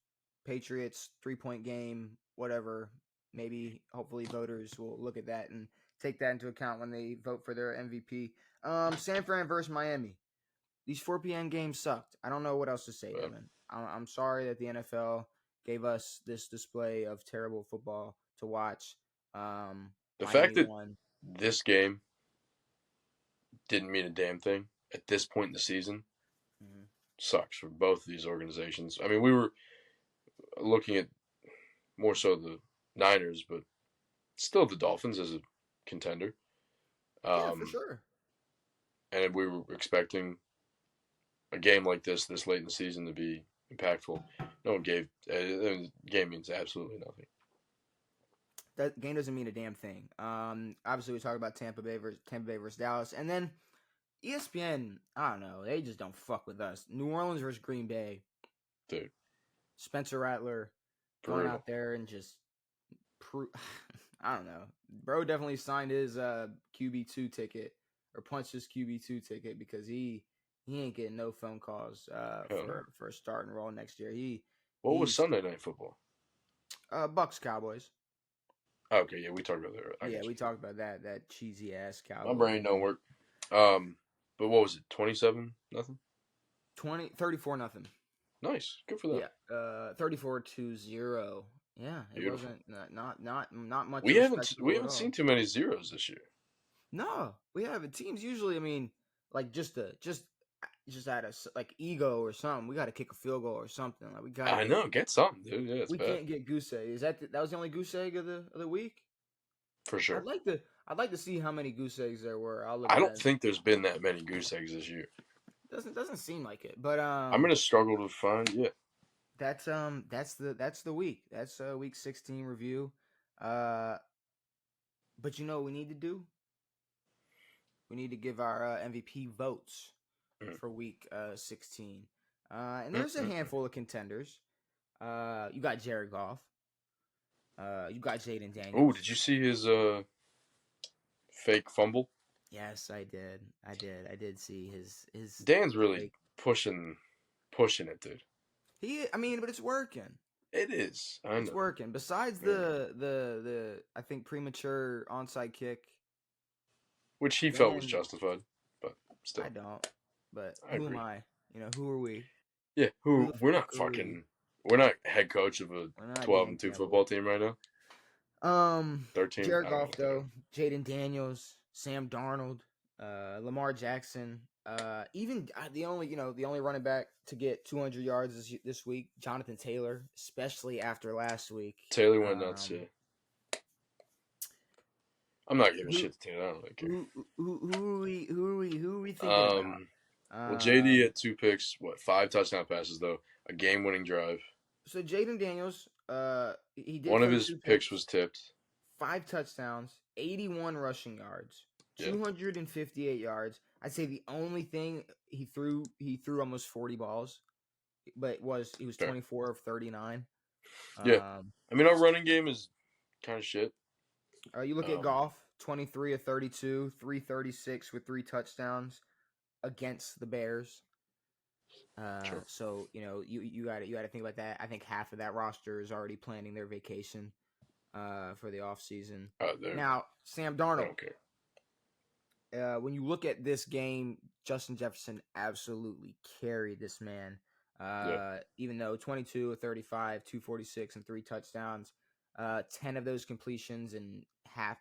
Patriots, 3-point game, whatever. Maybe, hopefully, voters will look at that and take that into account when they vote for their MVP. San Fran versus Miami. These 4 p.m. games sucked. I don't know what else to say, Devin. I'm sorry that the NFL gave us this display of terrible football to watch. The Miami fact that won. this game didn't mean a damn thing at this point in the season sucks for both of these organizations. I mean, we were looking at more so the Niners, but still the Dolphins as a contender. Yeah, for sure. And we were expecting a game like this late in the season to be impactful. No one gave the game means absolutely nothing. That game doesn't mean a damn thing. Obviously we talked about Tampa Bay versus Dallas, and then ESPN. I don't know. They just don't fuck with us. New Orleans versus Green Bay. Dude, Spencer Rattler going brutal. out there and just I don't know. Bro definitely signed his QB2 ticket or punched his QB2 ticket because he ain't getting no phone calls for a starting role next year. What was He's Sunday Night Football? Bucks Cowboys. Okay, yeah, we talked about that. Yeah, we talked about that cheesy ass Cowboys. My brain don't work. But what was it? 27-0? 34-0. Nice, good for them. Yeah, 34-0. Yeah, it Beautiful. wasn't not much. We haven't seen too many zeros this year. No, we haven't. Teams usually, I mean, like just out of like ego or something. We got to kick a field goal or something. Like we got. I know, get something, dude. Yeah, it's we bad. can't get goose egg. Is that was the only goose egg of the week? For sure. I'd like to see how many goose eggs there were. I don't think there's been that many goose eggs this year. Doesn't seem like it, but I'm gonna struggle to find. Yeah, that's the week. That's week 16 review. But you know what we need to do? We need to give our MVP votes for week 16. And there's a handful of contenders. You got Jared Goff. You got Jaden Daniels. Oh, did you see his fake fumble? Yes, I did. I did see his. Dan's really pushing it, dude. But it's working. It is. I know. It's working. Besides the I think premature onside kick, which he felt was justified, but still. I don't. But who am I? Who are we? Yeah, we're not fucking. We're not head coach of a 12-2 football team right now. 13. Jared Goff though, Jaden Daniels, Sam Darnold, Lamar Jackson, even the only running back to get 200 yards this week, Jonathan Taylor, especially after last week. Taylor went nuts. Yeah. I'm not giving shit to Taylor. I don't really care. Who are we thinking about? Well, JD had 2 picks. 5 touchdown passes though? A game-winning drive. So Jaden Daniels, he did. One of his picks was tipped. 5 touchdowns, 81 rushing yards, 258 yards. I'd say the only thing he threw almost 40 balls, but he was 24 of 39. Yeah, I mean our running game is kind of shit. You look at Goff, 23 of 32, 336 with 3 touchdowns against the Bears. Sure. So you got to think about that. I think half of that roster is already planning their vacation for the off season. Now Sam Darnold. I don't care. When you look at this game, Justin Jefferson absolutely carried this man. Even though 22 of 35, 246 and 3 touchdowns, 10 of those completions and I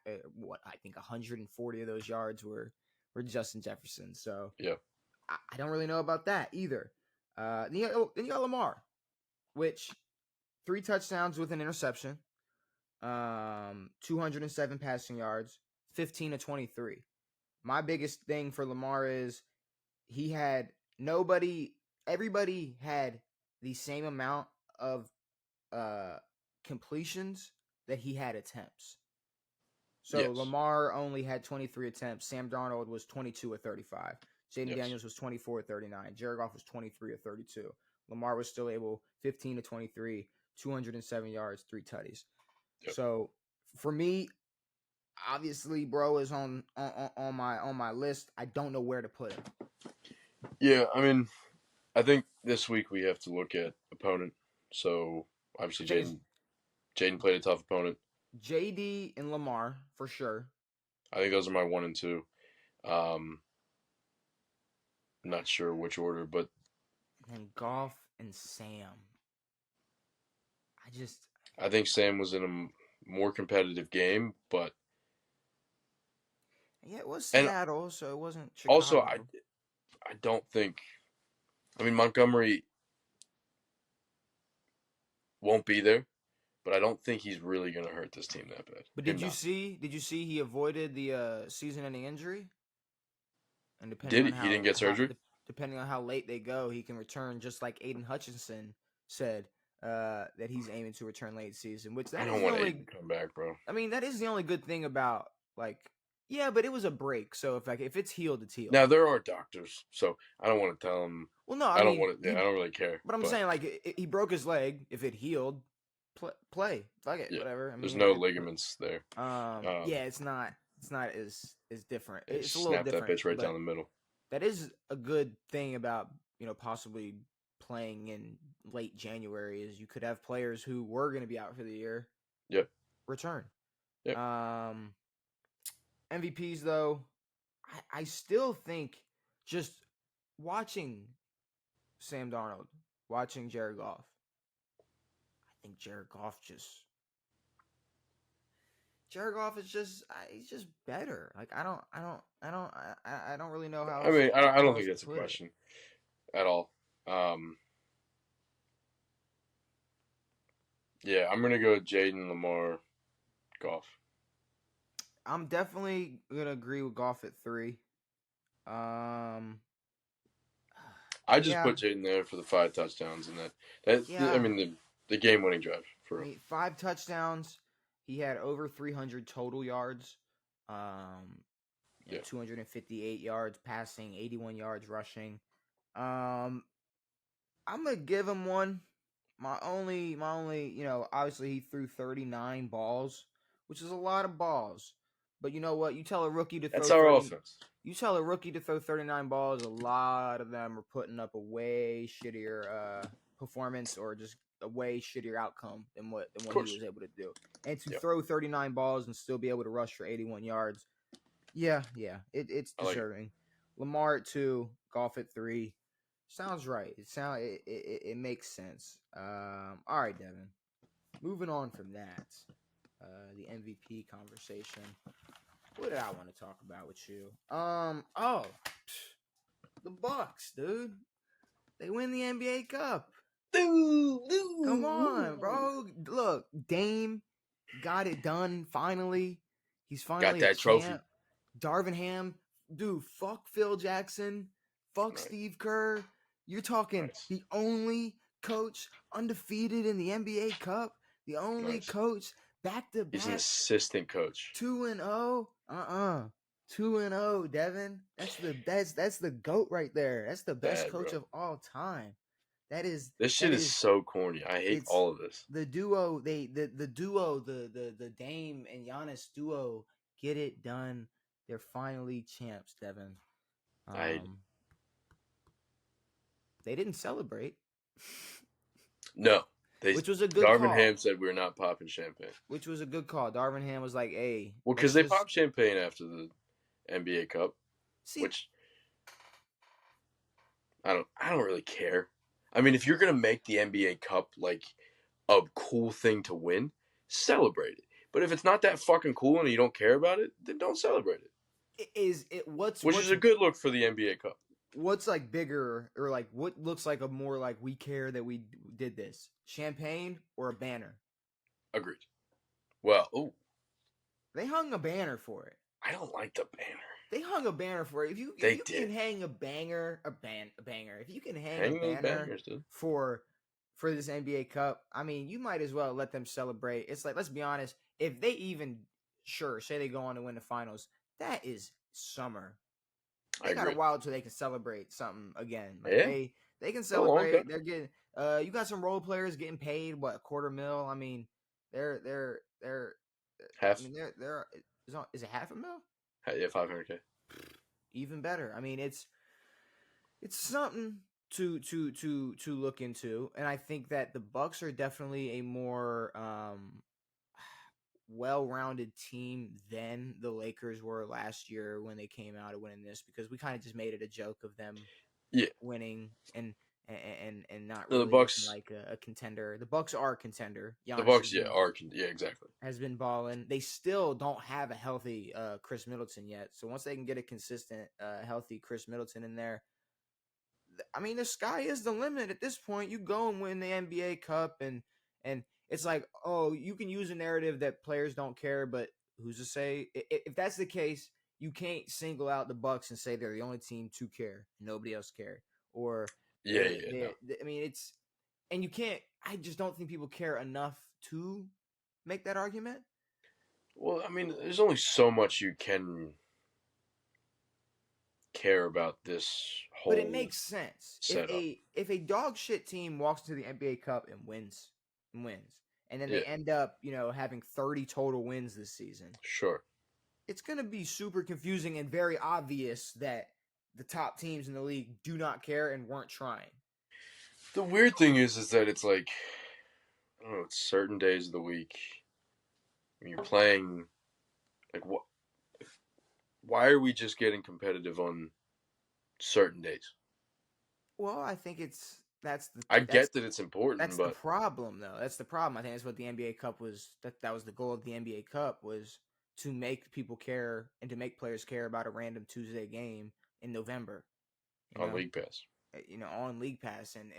think 140 of those yards were Justin Jefferson. So yeah, I don't really know about that either. Then you got Lamar, which 3 touchdowns with an interception, 207 passing yards, 15 to 23. My biggest thing for Lamar is everybody had the same amount of completions that he had attempts. So Yes. Lamar only had 23 attempts. Sam Darnold was 22 of 35. Jaden Daniels was 24 of 39. Jared Goff was 23 of 32. Lamar was still able 15 to 23, 207 yards, 3 tutties. Yep. So for me, obviously, bro is on my list. I don't know where to put him. Yeah, I mean, I think this week we have to look at opponent. So obviously, Jaden played a tough opponent. JD and Lamar for sure. I think those are my 1 and 2. Not sure which order, but And Goff and Sam. I think Sam was in a more competitive game, but yeah, it was Seattle, so it wasn't Chicago. Also, I don't think. I mean, Montgomery won't be there, but I don't think he's really going to hurt this team that bad. But did you see he avoided the season-ending injury? And He didn't get surgery? Depending on how late they go, he can return, just like Aiden Hutchinson said that he's aiming to return late season. Which I don't want Aiden to come back, bro. I mean, that is the only good thing about, like, yeah, but it was a break. So if it's healed, it's healed. Now, there are doctors, so I don't want to tell him. Well, no, I don't want to. Yeah, I don't really care. But I'm saying, like, he broke his leg. If it healed, play. Fuck it, whatever. I mean, there's no ligaments there. Yeah, it's not as different. It's a little different. Snap that bitch right down the middle. That is a good thing about, possibly playing in late January is you could have players who were going to be out for the year. Yep. Return. Yep. MVPs though, I still think just watching Sam Darnold, watching Jared Goff, I think Jared Goff is just he's just better. Like I don't really know how. I mean, I don't think that's a question at all. Yeah, I'm gonna go Jaden, Lamar, Goff. I'm definitely gonna agree with Goff at 3. I just put Jaden there for the 5 touchdowns and I mean the game-winning drive for real. 5 touchdowns. He had over 300 total yards. 258 yards passing, 81 yards rushing. I'm gonna give him one. My only, obviously he threw 39 balls, which is a lot of balls. But you know what? You tell a rookie to throw. That's our offense. You tell a rookie to throw 39 balls. A lot of them are putting up a way shittier performance, or just a way shittier outcome than what he was able to do. And to throw 39 balls and still be able to rush for 81 yards, it's deserving. Like Lamar at 2, Goff at 3. Sounds right. It makes sense. All right, Devin. Moving on from that, the MVP conversation. What did I want to talk about with you? The Bucks, dude. They win the NBA Cup. Come on, bro. Look, Dame got it done finally. He's finally got that trophy. Darvin Ham, dude, fuck Phil Jackson. Fuck Steve Kerr. You're talking the only coach undefeated in the NBA Cup. The only coach back-to-back. He's an assistant coach. 2-0. 2-0, Devin. That's the GOAT right there. That's the best coach of all time. This shit is so corny. I hate all of this. The duo, the duo, the Dame and Giannis duo get it done. They're finally champs, Devin. They didn't celebrate. No. Which was a good call. Darvin Ham said we're not popping champagne. Which was a good call. Darvin Ham was like, hey. Well, because they popped champagne after the NBA Cup. Which I don't really care. I mean, if you're going to make the NBA Cup like a cool thing to win, celebrate it. But if it's not that fucking cool and you don't care about it, then don't celebrate it. Which is a good look for the NBA Cup. What's like bigger, or like what looks like a more like we care that we did this? Champagne or a banner? Agreed. Well, they hung a banner for it. I don't like the banner. They hung a banner for it. If you can hang a banger, a banger. If you can hang a banner for for this NBA Cup, I mean, you might as well let them celebrate. It's like, let's be honest, if they even, say they go on to win the finals, that is summer. I They got a agree. while till they can celebrate something again. Like Yeah. they can a long time. celebrate. They're getting you got some role players getting paid what, $250,000. I mean, they're Half. I mean they're is it $500,000? Yeah, $500K. Even better. I mean, it's something to look into, and I think that the Bucks are definitely a more well-rounded team than the Lakers were last year when they came out of winning this, because we kind of just made it a joke of them winning and not No, the really looking Bucks. like a contender. The Bucks are a contender. The Giannis Bucks, exactly. has been balling. They still don't have a healthy Chris Middleton yet. So once they can get a consistent, healthy Chris Middleton in there, I mean, the sky is the limit at this point. You go and win the NBA Cup, and it's like, oh, you can use a narrative that players don't care, but who's to say? If that's the case, you can't single out the Bucks and say they're the only team to care, nobody else care, or No. I mean, it's, and you can't. I just don't think people care enough to make that argument. Well, I mean, there's only so much you can care about this whole. But it makes sense setup. if a dog shit team walks to the NBA Cup and wins, and then they end up, having 30 total wins this season. Sure. It's gonna be super confusing and very obvious that the top teams in the league do not care and weren't trying. The weird thing is that it's like, I don't know, it's certain days of the week when you're playing. Like, what? Why are we just getting competitive on certain days? Well, I think I get that it's important, that's but the problem, though. That's the problem. I think that's what the NBA Cup was. That was the goal of the NBA Cup, was to make people care and to make players care about a random Tuesday game in November. On League Pass. On League Pass, and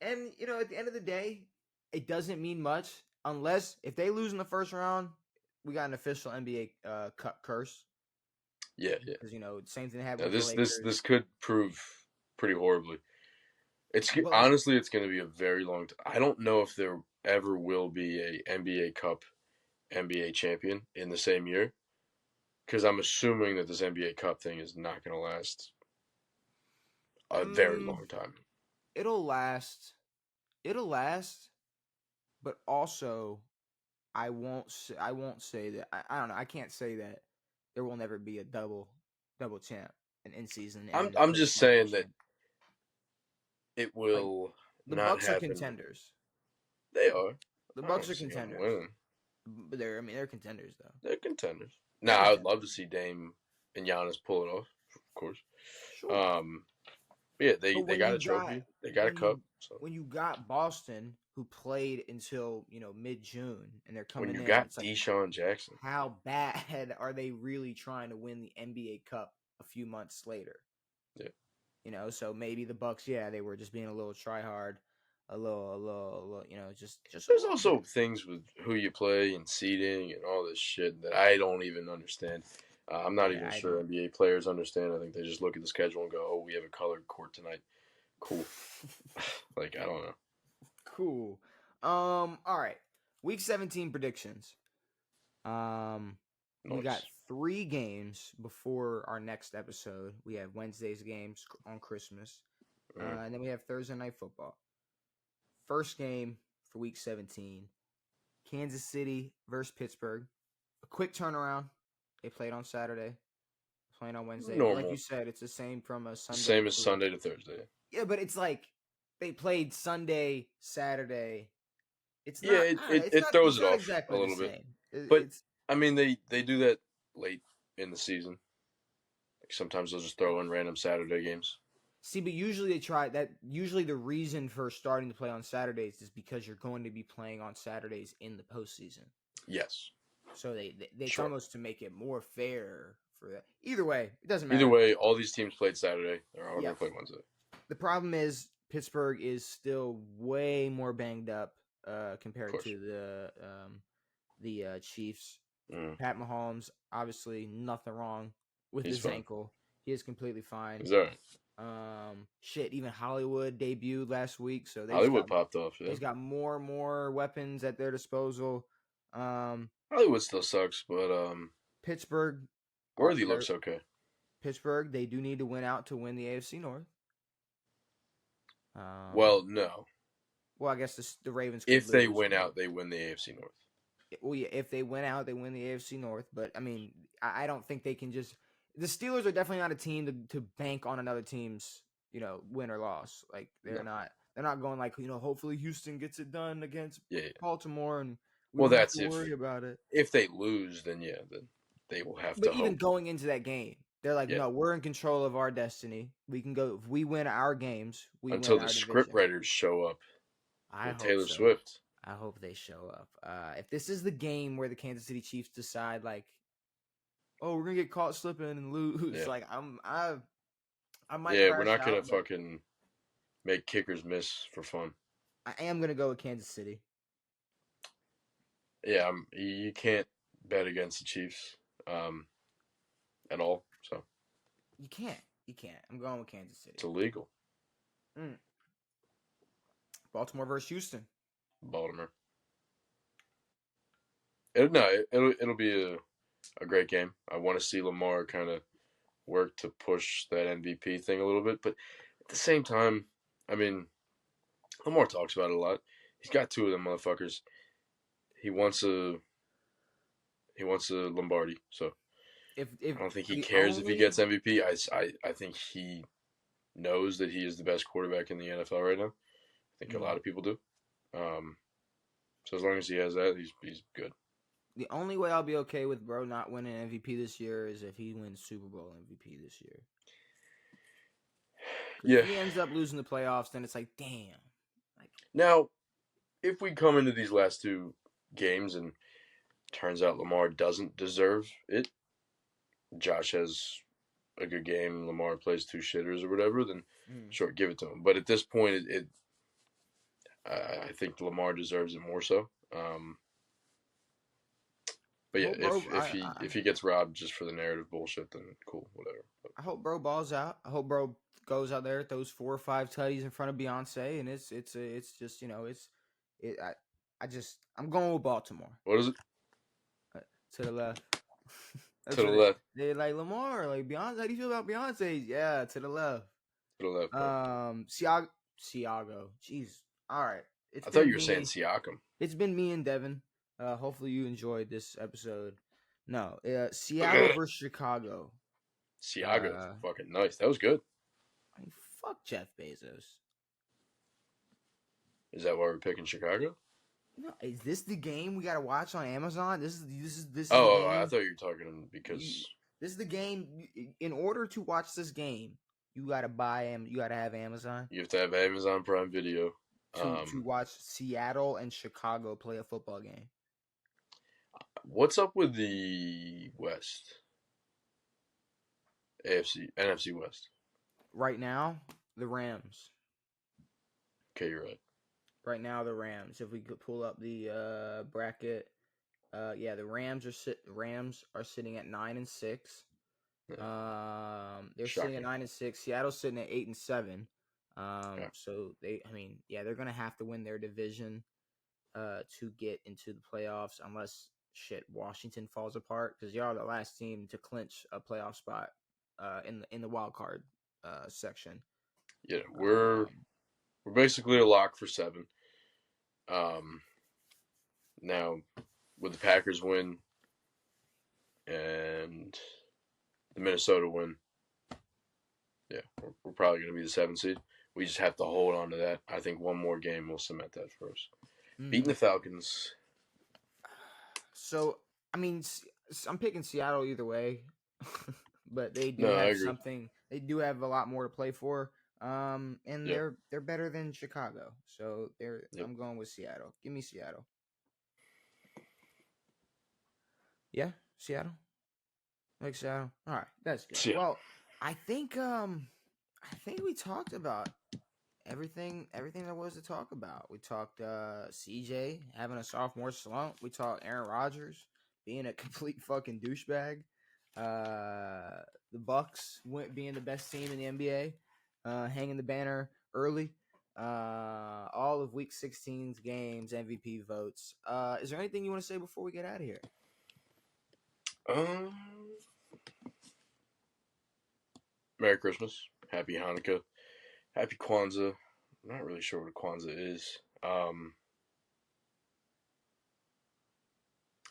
at the end of the day, it doesn't mean much unless if they lose in the first round, we got an official NBA Cup curse. Yeah. Because same thing happened with the Lakers. This could prove pretty horribly. Honestly, it's going to be a very long time. I don't know if there ever will be a NBA Cup NBA champion in the same year, because I'm assuming that this NBA Cup thing is not going to last a very long time. It'll last, but also I won't say that. I don't know. I can't say that there will never be a double champ in season. I'm just saying that it will. The not Bucks happen. are contenders. They are. The Bucks are contenders. But they're contenders, though. They're contenders. Now, I would love to see Dame and Giannis pull it off, of course. Sure. Yeah, they got a trophy. They got a cup. So. When you got Boston, who played until mid-June, and they're coming in. When you got Deshaun Jackson. How bad are they really trying to win the NBA Cup a few months later? Yeah. So maybe the Bucks, they were just being a little try-hard. A little, just. There's also things with who you play and seeding and all this shit that I don't even understand. I'm not even sure NBA players understand. I think they just look at the schedule and go, "Oh, we have a colored court tonight. Cool." I don't know. Cool. All right. Week 17 predictions. We got 3 games before our next episode. We have Wednesday's games on Christmas, and then we have Thursday night football. First game for Week 17, Kansas City versus Pittsburgh. A quick turnaround. They played on Saturday, playing on Wednesday. Normal. Like you said, it's the same from a Sunday. Same as Sunday to Thursday. Yeah, but it's like they played Sunday, Saturday. It's not. It throws it off exactly a little bit. But I mean, they do that late in the season. Like sometimes they'll just throw in random Saturday games. See, but usually they try that. Usually the reason for starting to play on Saturdays is because you're going to be playing on Saturdays in the postseason. Yes. So they almost to make it more fair for that. Either way, it doesn't matter. Either way, all these teams played Saturday. They're all going to play Wednesday. The problem is Pittsburgh is still way more banged up compared to the Chiefs. Pat Mahomes, obviously nothing wrong with his ankle. He is completely fine. He's all right. Shit, even Hollywood debuted last week, so Hollywood popped off. Yeah. He's got more and more weapons at their disposal. Hollywood still sucks, but Pittsburgh. Worthy looks okay. Pittsburgh, they do need to win out to win the AFC North. Well, no. Well, I guess the Ravens. If they win out, they win the AFC North. Well, yeah, if they win out, they win the AFC North. But I mean, I don't think they can just. The Steelers are definitely not a team to bank on another team's, win or loss. Like they're not. They're not going like, hopefully Houston gets it done against Baltimore, and we don't have to worry about it. If they lose, then they will have to. But even going into that game, they're like, no, we're in control of our destiny. We can go if we win our games. Until the script writers show up. With Taylor Swift. I hope they show up. If this is the game where the Kansas City Chiefs decide, like, oh, we're gonna get caught slipping and lose, like I might. Yeah, we're not gonna fucking make kickers miss for fun. I am gonna go with Kansas City. Yeah, you can't bet against the Chiefs, at all. So you can't. I'm going with Kansas City. It's illegal. Baltimore versus Houston. Baltimore. It'll be a great game. I want to see Lamar kind of work to push that MVP thing a little bit, but at the same time, I mean, Lamar talks about it a lot. He's got two of them motherfuckers. He wants a Lombardi, so if I don't think he cares if he gets MVP. I think he knows that he is the best quarterback in the NFL right now. I think a lot of people do. So as long as he has that, he's good. The only way I'll be okay with bro not winning MVP this year is if he wins Super Bowl MVP this year. Yeah. If he ends up losing the playoffs, then it's like, damn. Now, if we come into these last two games and turns out Lamar doesn't deserve it, Josh has a good game, Lamar plays two shitters or whatever, then sure, give it to him. But at this point, I think Lamar deserves it more so. But yeah, if he gets robbed just for the narrative bullshit, then cool, whatever. I hope bro balls out. I hope bro goes out there, throws 4 or 5 tutties in front of Beyonce, and it's just I'm going with Baltimore. What is it? To the left. To the left. They like Lamar, like Beyonce. How do you feel about Beyonce? Yeah, to the left. To the left. Siago. Jeez. All right. I thought you were saying Siakam. It's been me and Devin. Hopefully you enjoyed this episode. No, Seattle versus Chicago. Siago's fucking nice. That was good. I mean, fuck Jeff Bezos. Is that why we're picking Chicago? No, is this the game we gotta watch on Amazon? This is. Oh, I thought you were talking because this is the game. In order to watch this game, you gotta you gotta have Amazon. You have to have Amazon Prime Video to watch Seattle and Chicago play a football game. What's up with the West? NFC West. Right now, the Rams. Okay, you're right. Right now, the Rams. If we could pull up the bracket, the Rams are sitting at 9-6. They're sitting at 9-6. Seattle's sitting at 8-7. So they're gonna have to win their division to get into the playoffs, unless Washington falls apart, because y'all are the last team to clinch a playoff spot in the wild card section. Yeah, we're basically a lock for 7. Now, with the Packers win and the Minnesota win, we're probably going to be the 7th seed. We just have to hold on to that. I think one more game will cement that for us. Beating the Falcons. So, I mean, I'm picking Seattle either way, but they do have something. They do have a lot more to play for. And they're better than Chicago, so I'm going with Seattle. Give me Seattle. Yeah, Seattle. Like Seattle. All right, that's good. Seattle. Well, I think we talked about everything there was to talk about. We talked CJ having a sophomore slump. We talked Aaron Rodgers being a complete fucking douchebag. The Bucks being the best team in the NBA, hanging the banner early. All of Week 16's games, MVP votes. Is there anything you want to say before we get out of here? Merry Christmas, Happy Hanukkah, Happy Kwanzaa. I'm not really sure what Kwanzaa is.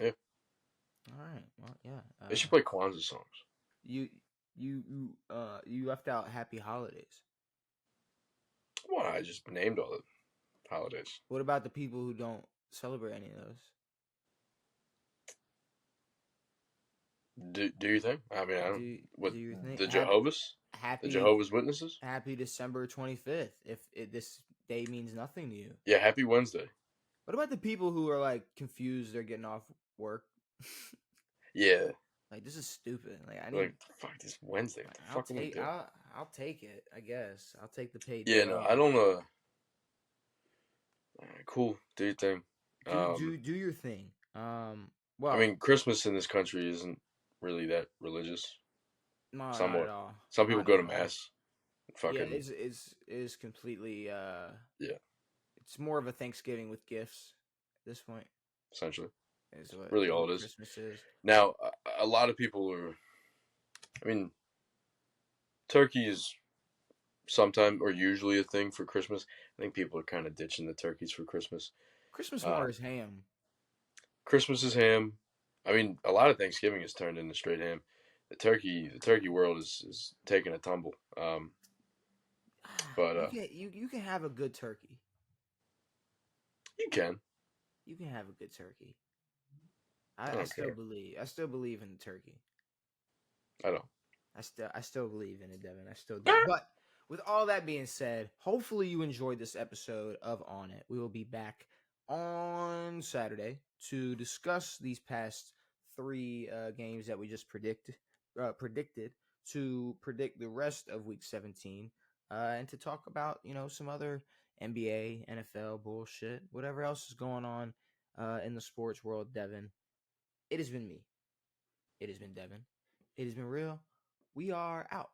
Yeah. All right. Well, yeah. They should play Kwanzaa songs. You left out Happy Holidays. Well, I just named all the holidays. What about the people who don't celebrate any of those? Do you think? I mean, I don't. Do you think the Jehovah's? Happy The Jehovah's Witnesses? Happy December 25th. If this day means nothing to you. Yeah, Happy Wednesday. What about the people who are like confused? They're getting off work. Yeah. Like, this is stupid. Like, I need. Fuck this Wednesday. What the fuck am I doing? I'll take it. I guess I'll take the paid. Yeah, no, I don't. Cool. Do your thing. Do your thing. Well, I mean, Christmas in this country isn't really that religious. No, Somewhat. not at all. Some people go to mass. Yeah, is completely. Yeah. It's more of a Thanksgiving with gifts at this point. Essentially. Is what really all it is. Christmas is. Now, a lot of people are. I mean, turkey is sometime or usually a thing for Christmas. I think people are kind of ditching the turkeys for Christmas. Christmas more is ham. Christmas is ham. I mean, a lot of Thanksgiving is turned into straight ham. The turkey world is taking a tumble. But you can have a good turkey. You can. You can have a good turkey. I still believe in the turkey. I don't. I still believe in it, Devin. I still do. But with all that being said, hopefully you enjoyed this episode of On It. We will be back on Saturday to discuss these past 3 games that we just predicted to predict the rest of Week 17 and to talk about some other NBA, NFL bullshit, whatever else is going on in the sports world. Devin, it has been me. It has been Devin. It has been real. We are out.